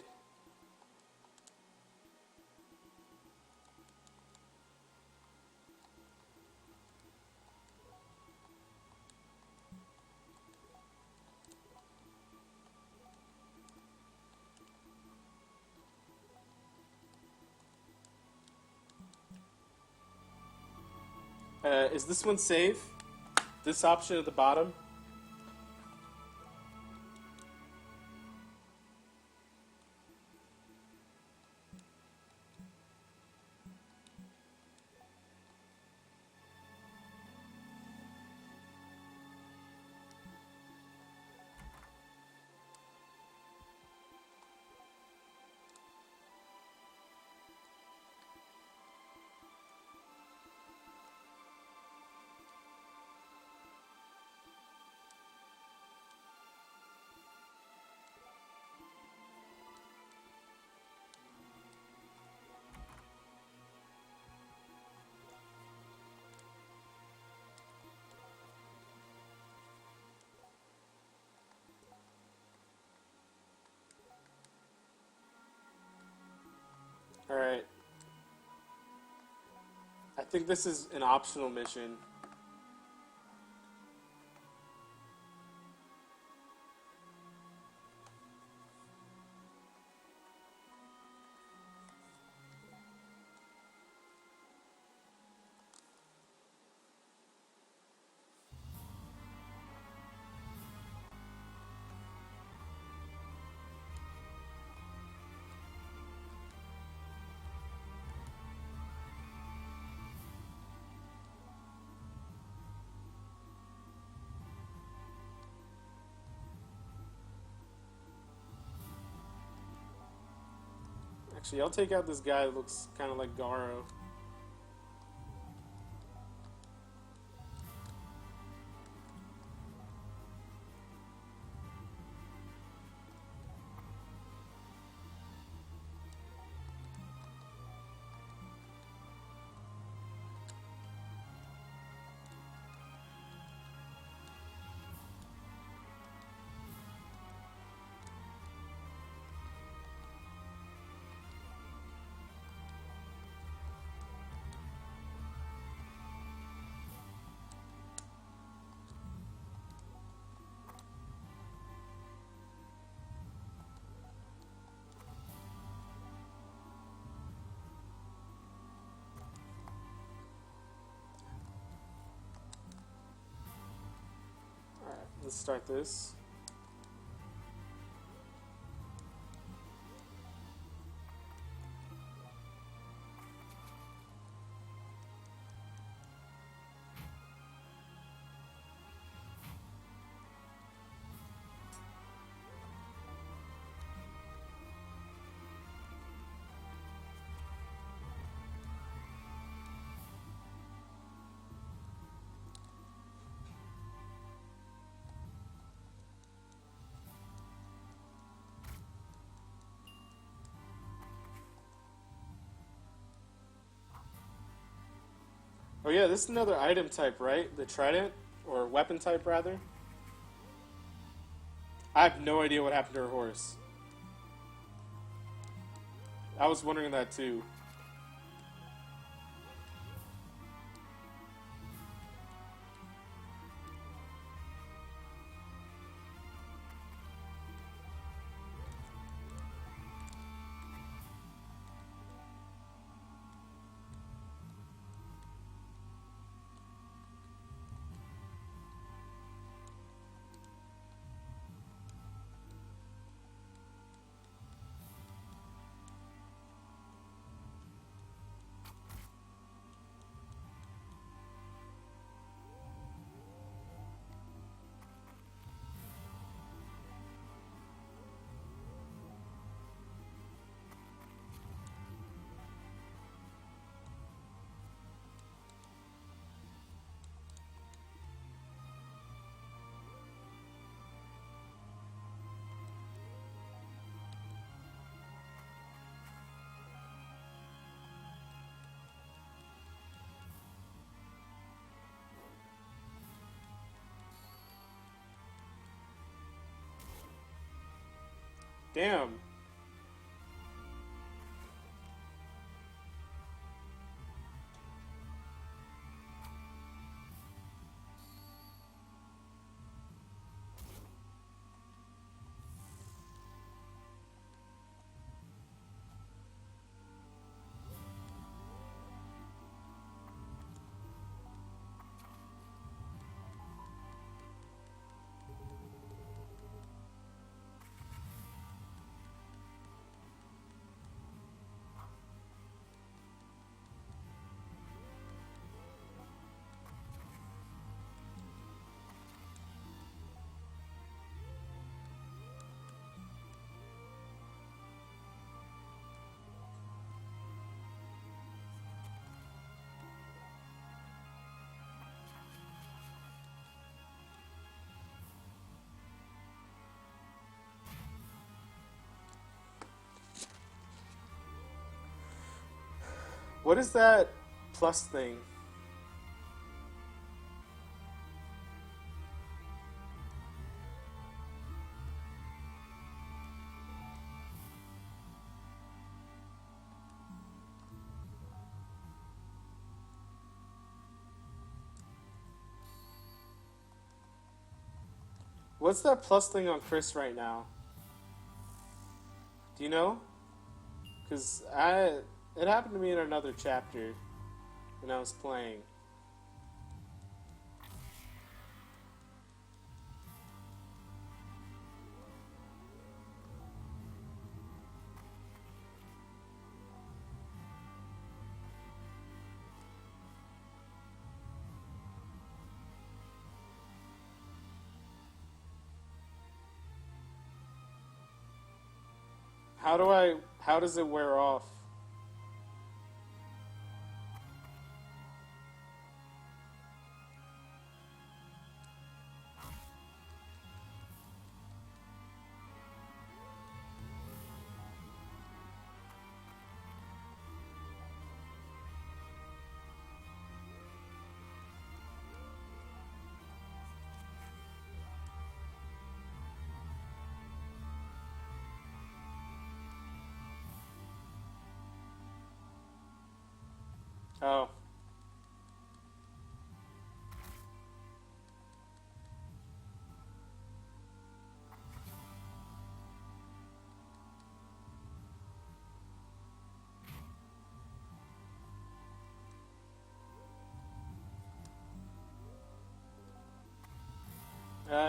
Is this one safe? This option at the bottom? Alright. I think this is an optional mission. Actually, I'll take out this guy that looks kind of like Garo. Alright, let's start this. Oh yeah, this is another item type, right? The trident? Or weapon type, rather? I have no idea what happened to her horse. I was wondering that too. Damn. What is that plus thing? What's that plus thing on Chris right now? Do you know? Because it happened to me in another chapter when I was playing. How does it wear off? Oh.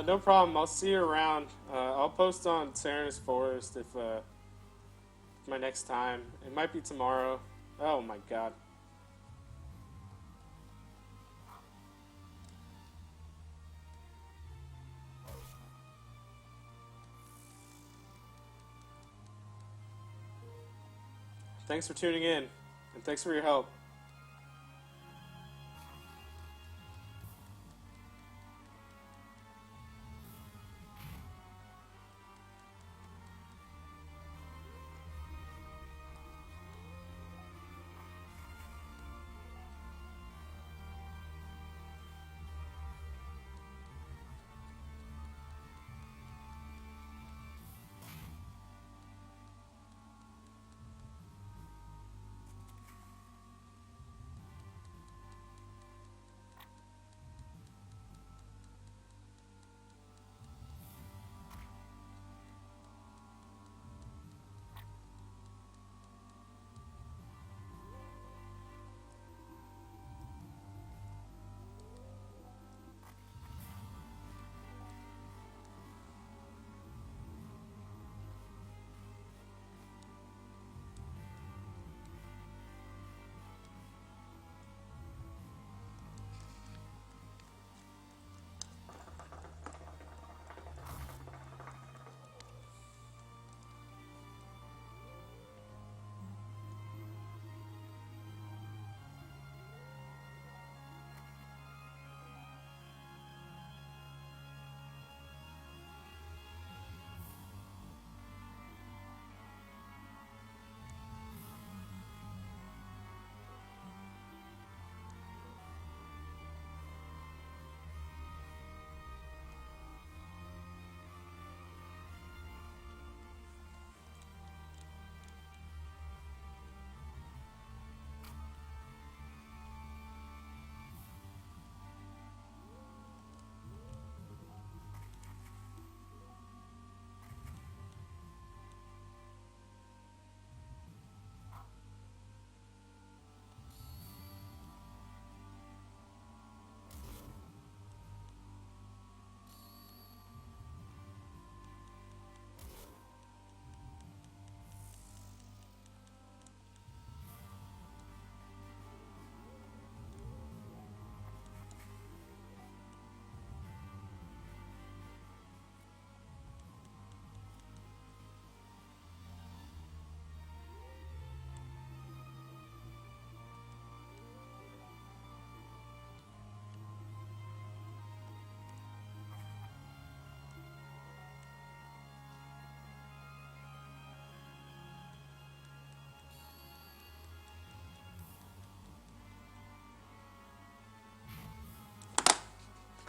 No problem. I'll see you around. I'll post on Serenus Forest if my next time. It might be tomorrow. Oh my god. Thanks for tuning in, and thanks for your help.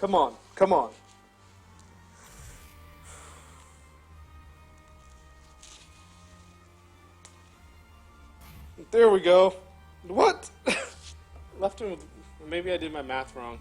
Come on, come on. There we go. What? Left him with... Maybe I did my math wrong.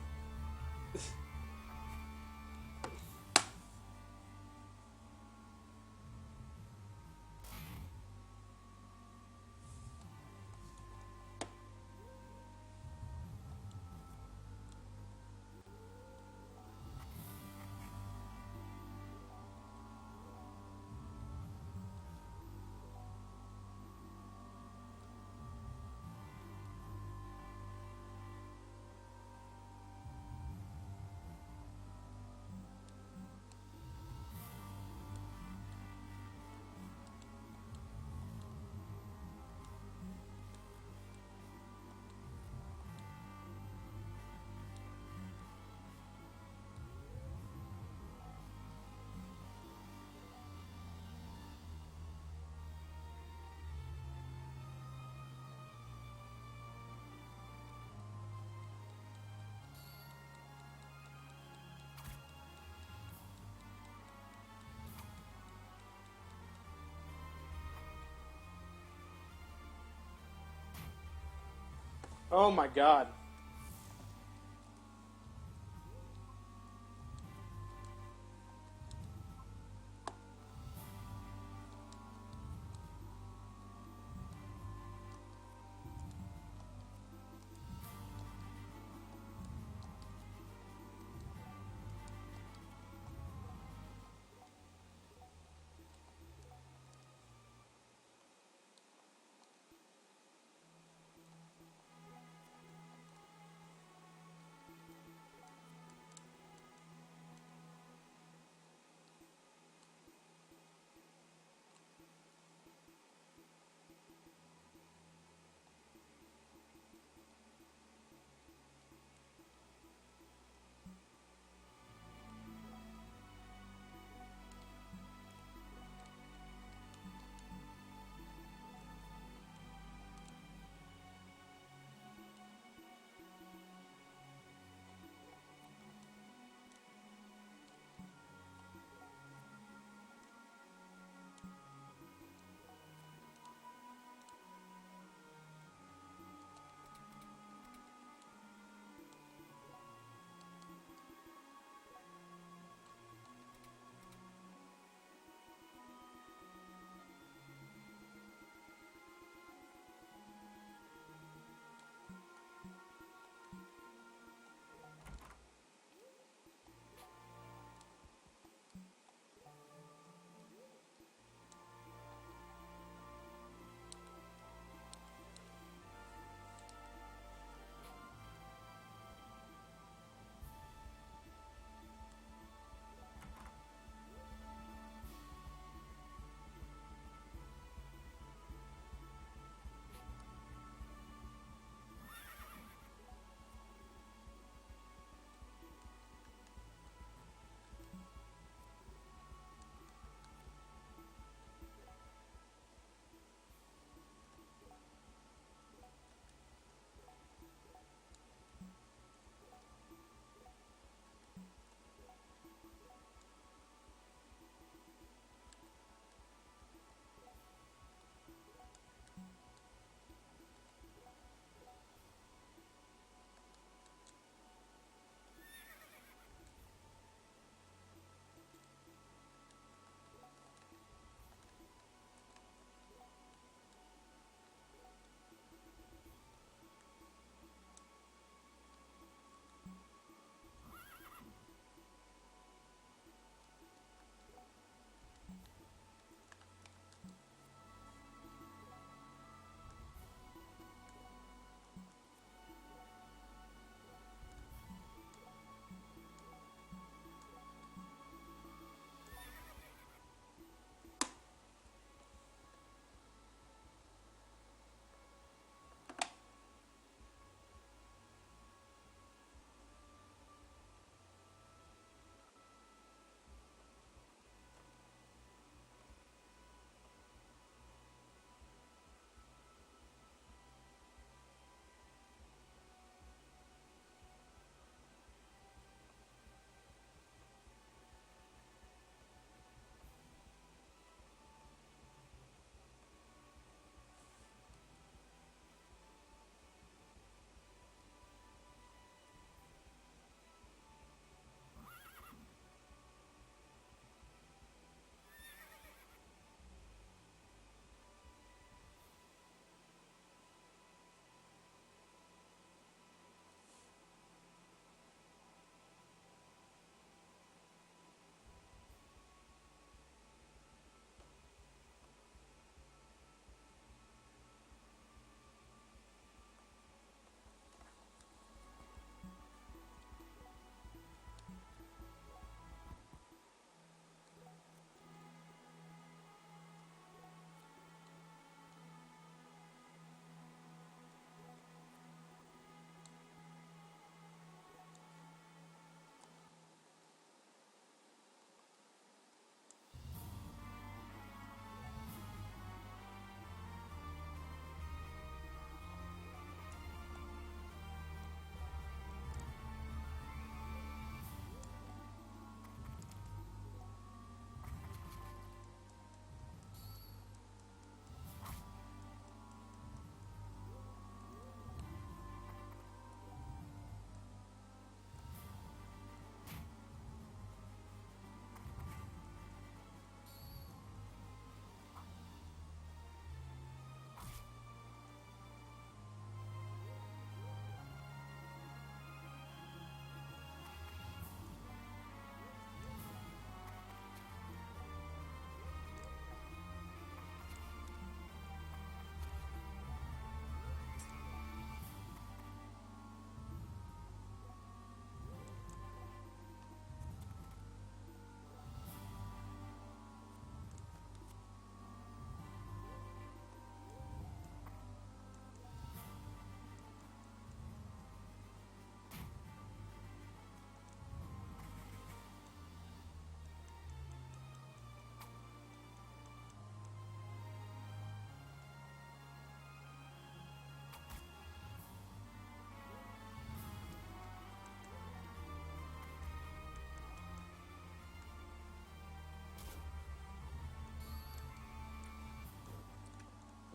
Oh my god.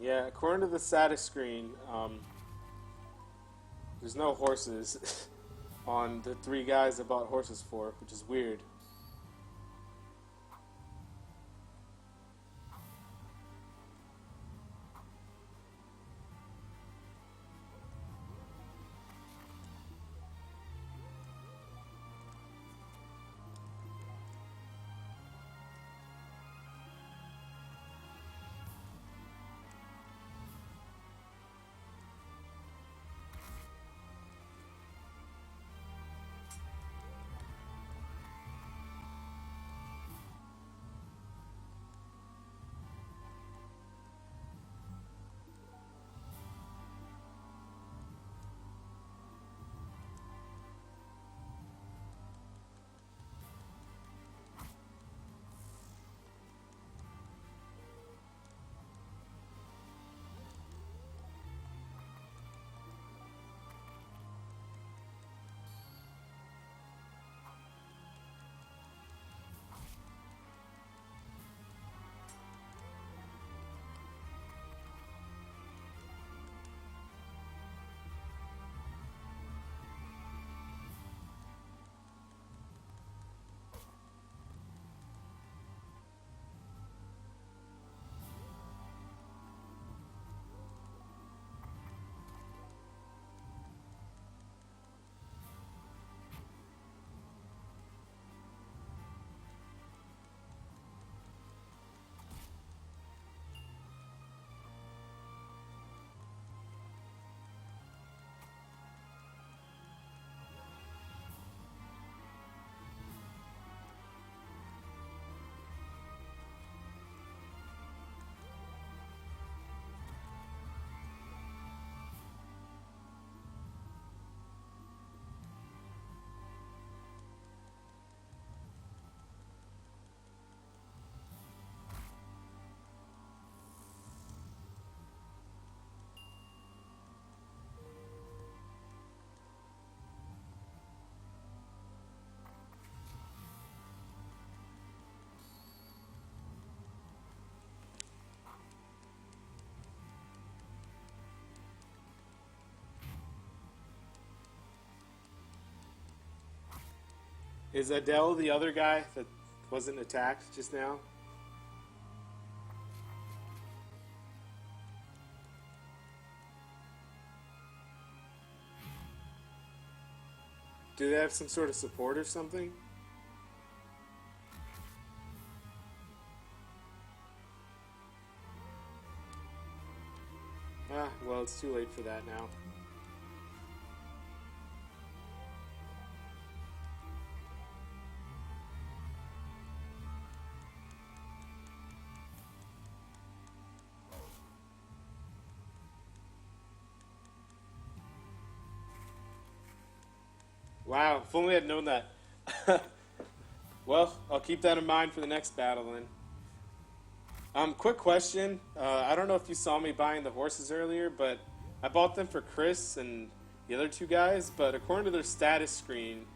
Yeah, according to the status screen, there's no horses on the three guys that bought horses for, which is weird. Is Adele the other guy that wasn't attacked just now? Do they have some sort of support or something? Ah, well, it's too late for that now. Wow, if only I'd known that. Well, I'll keep that in mind for the next battle then. Quick question. I don't know if you saw me buying the horses earlier, but I bought them for Chris and the other two guys. But according to their status screen,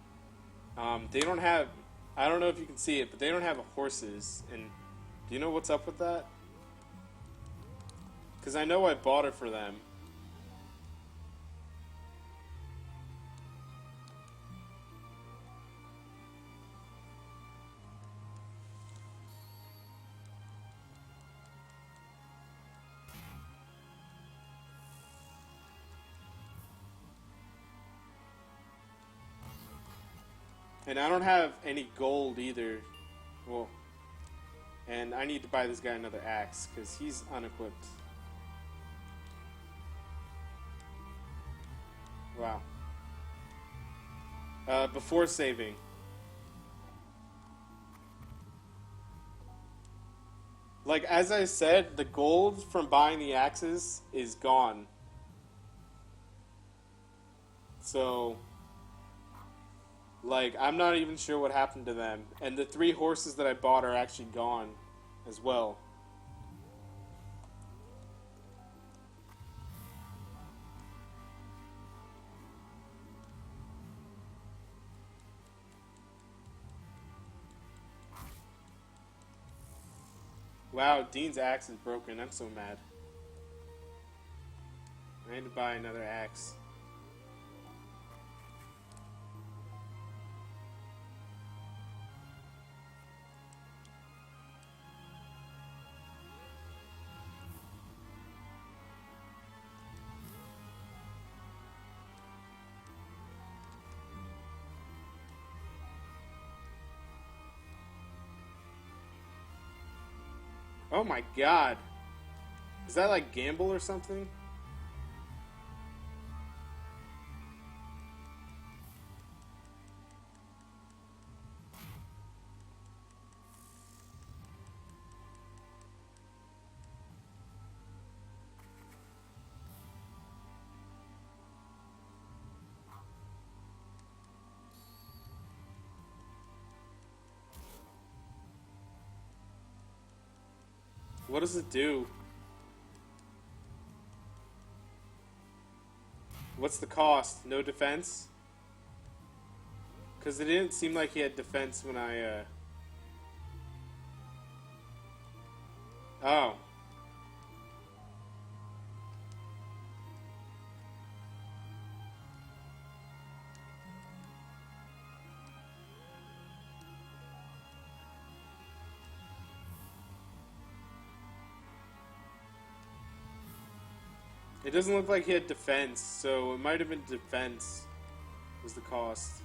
they don't have. I don't know if you can see it, but they don't have horses. And do you know what's up with that? Because I know I bought it for them. And I don't have any gold either. Well, and I need to buy this guy another axe because he's unequipped. Wow. Before saving. Like, as I said, the gold from buying the axes is gone. So, like, I'm not even sure what happened to them. And the three horses that I bought are actually gone as well. Wow, Dean's axe is broken. I'm so mad. I need to buy another axe. Oh my god. Is that like Gamble or something? What does it do? What's the cost? No defense? Because it didn't seem like he had defense when I, Oh. It doesn't look like he had defense, so it might have been defense was the cost.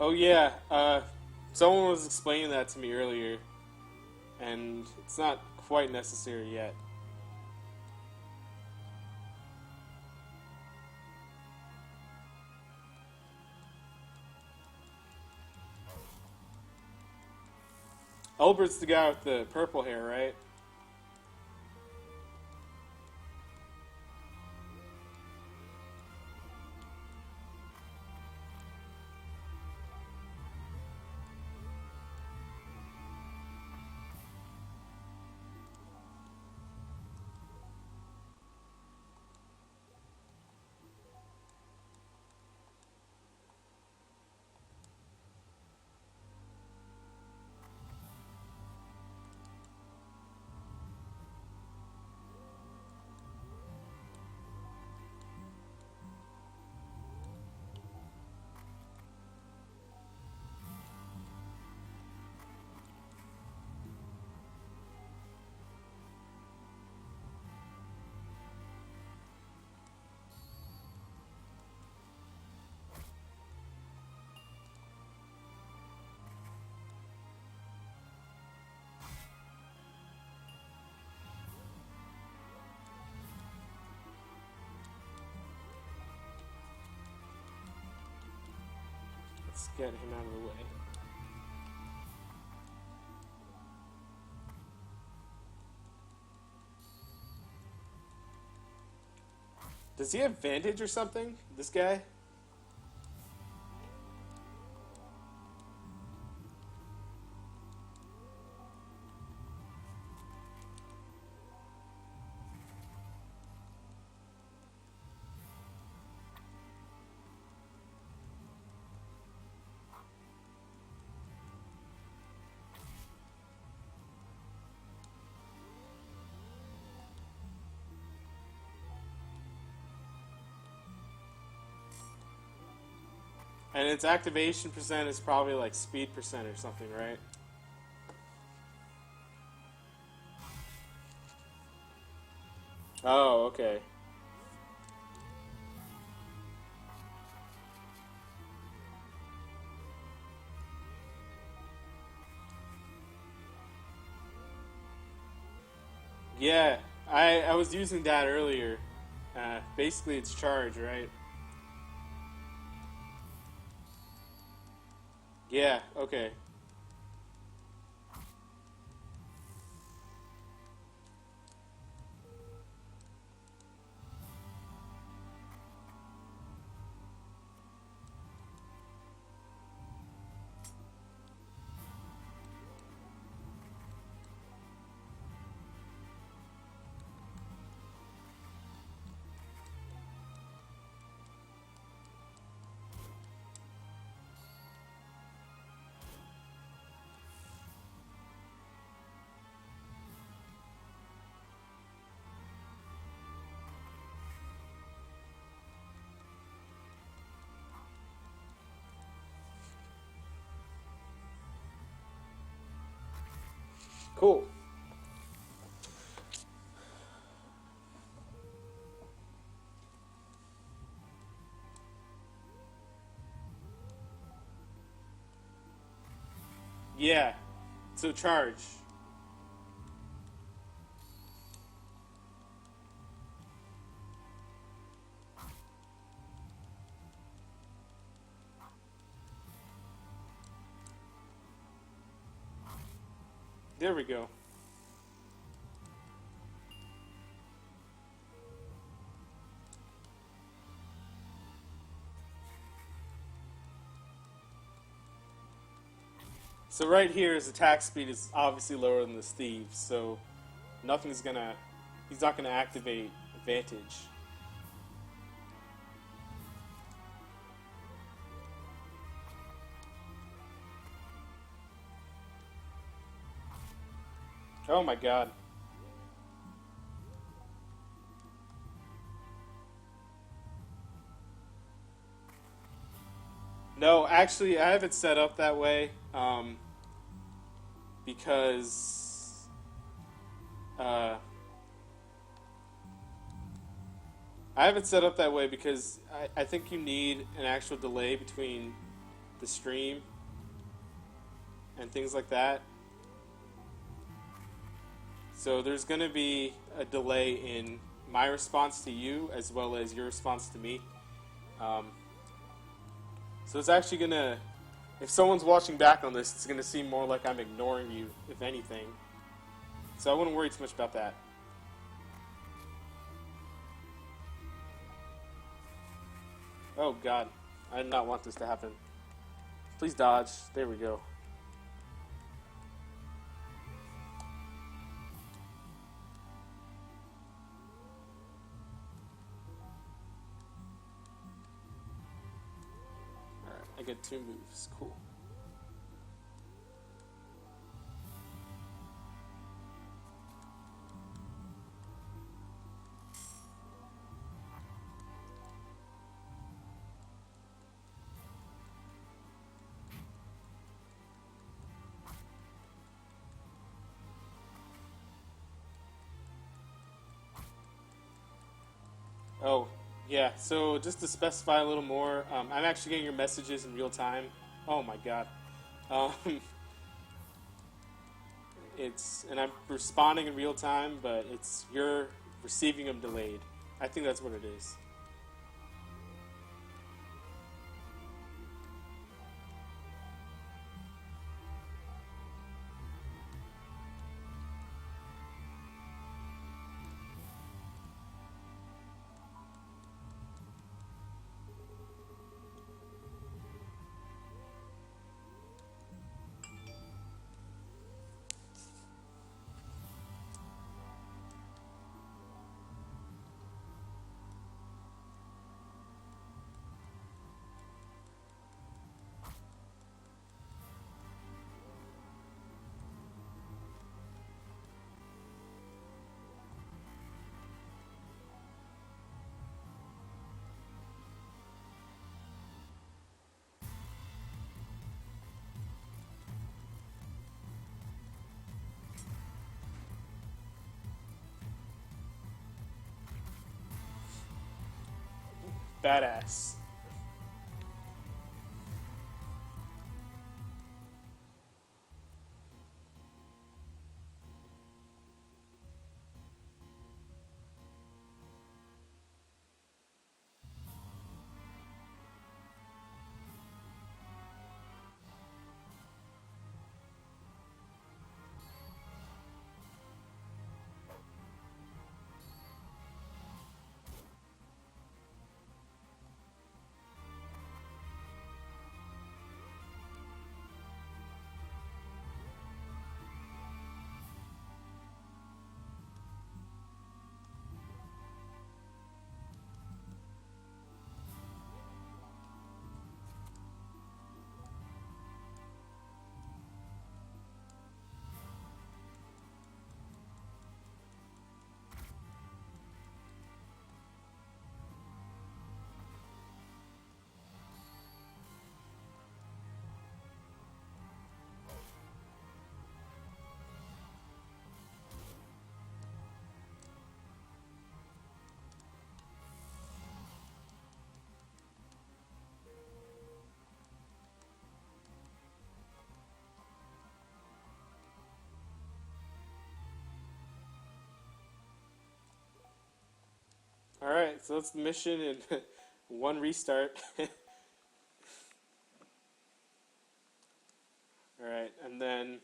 Oh yeah, someone was explaining that to me earlier, and it's not quite necessary yet. Albert's the guy with the purple hair, right? Let's get him out of the way. Does he have Vantage or something? This guy? And its activation percent is probably like speed percent or something, right? Oh, okay. Yeah, I was using that earlier. Basically, it's charge, right? Yeah. Okay. Cool. Yeah. So charge. There we go. So right here, his attack speed is obviously lower than the Steve's, so nothing's gonna. He's not gonna activate advantage. Oh my god. No, actually, I have it set up that way because I have it set up that way because I think you need an actual delay between the stream and things like that. So there's going to be a delay in my response to you as well as your response to me. Um, so it's actually going to, if someone's watching back on this, it's going to seem more like I'm ignoring you, if anything. So I wouldn't worry too much about that. Oh god, I did not want this to happen. Please dodge. There we go. Alright, I get 2 moves. Cool. Oh, yeah. So just to specify a little more, I'm actually getting your messages in real time. Oh my god. Um, and I'm responding in real time, but you're receiving them delayed. I think that's what it is. Badass. All right, so that's the mission and one restart. All right, and then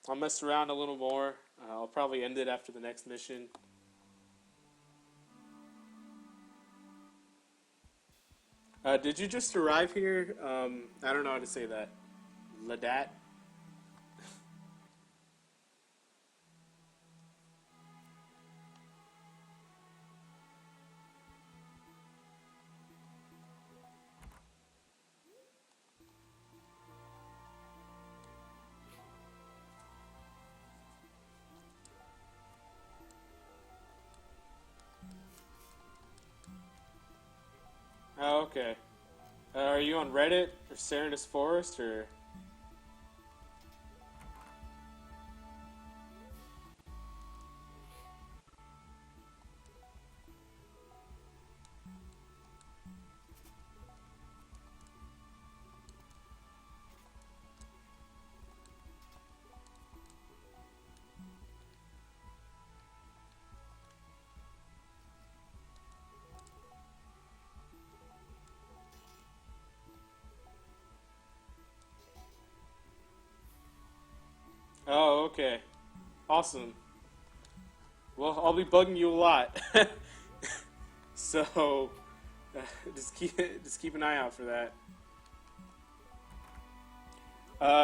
I'll mess around a little more. I'll probably end it after the next mission. Did you just arrive here? I don't know how to say that. Ladat? Oh, okay. Are you on Reddit or Serenus Forest or? Oh, okay. Awesome. Well, I'll be bugging you a lot. So, uh, just keep an eye out for that.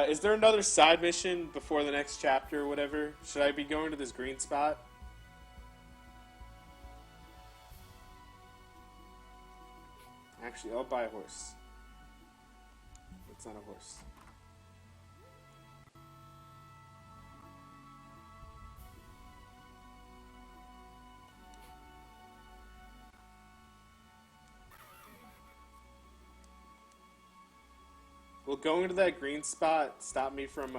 Is there another side mission before the next chapter or whatever? Should I be going to this green spot? Actually, I'll buy a horse. It's not a horse. Will going to that green spot stop me from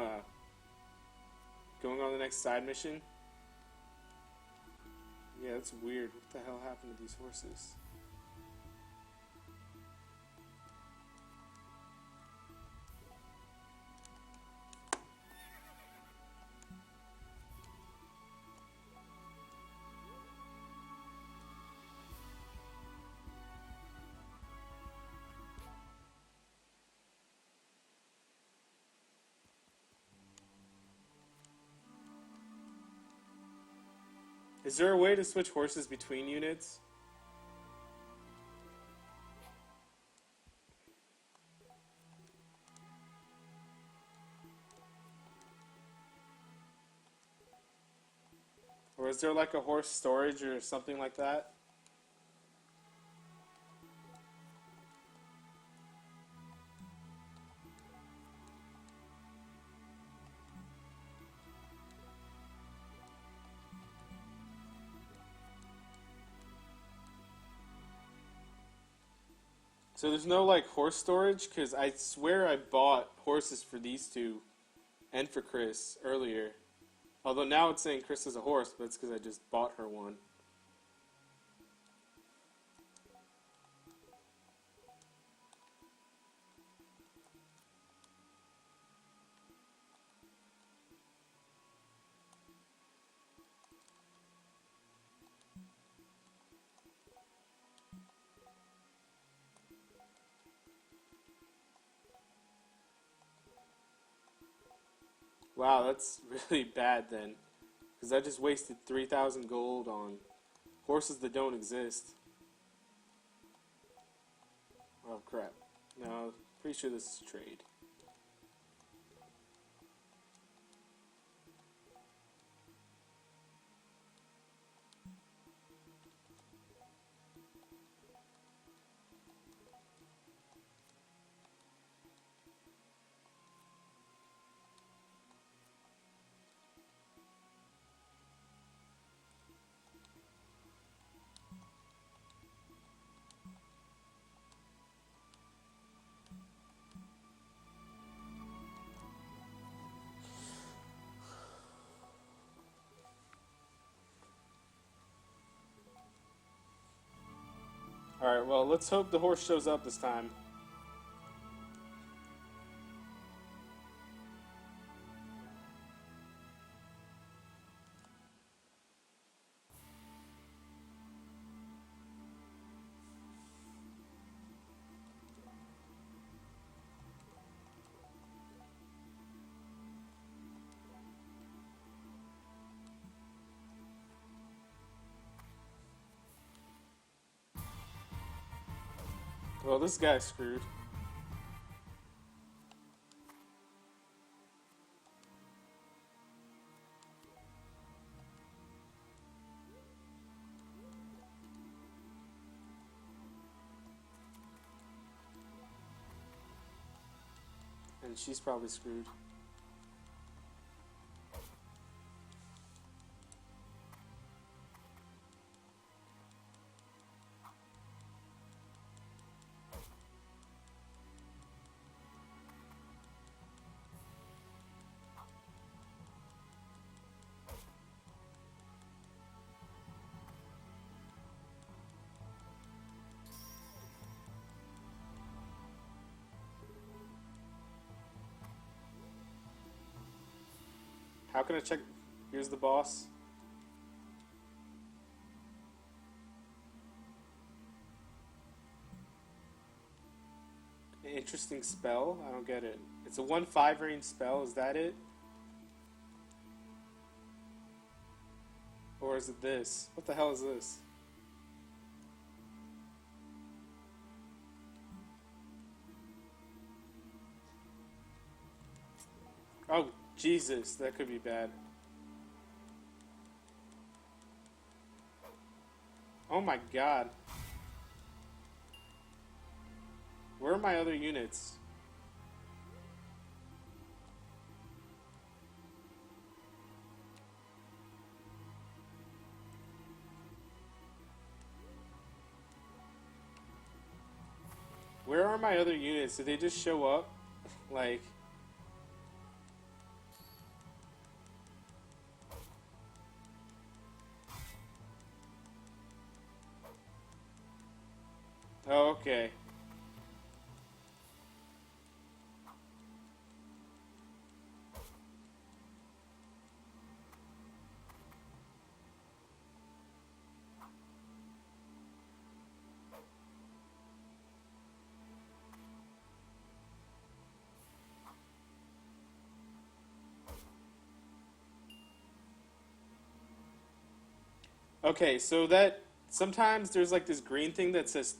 going on the next side mission? Yeah, that's weird. What the hell happened to these horses? Is there a way to switch horses between units? Or is there like a horse storage or something like that? So there's no like horse storage? Because I swear I bought horses for these two and for Chris earlier. Although now it's saying Chris is a horse, but it's because I just bought her one. Wow, that's really bad then. Because I just wasted 3,000 gold on horses that don't exist. Oh crap. No, pretty sure this is trade. Alright, well, let's hope the horse shows up this time. Well, this guy's screwed. And she's probably screwed. How can I check? Here's the boss. Interesting spell? I don't get it. It's a 1/5 range spell, is that it? Or is it this? What the hell is this? Oh, Jesus, that could be bad. Oh my god. Where are my other units? Where are my other units? Did they just show up? Like... Oh, okay. Okay, so that... Sometimes there's like this green thing that says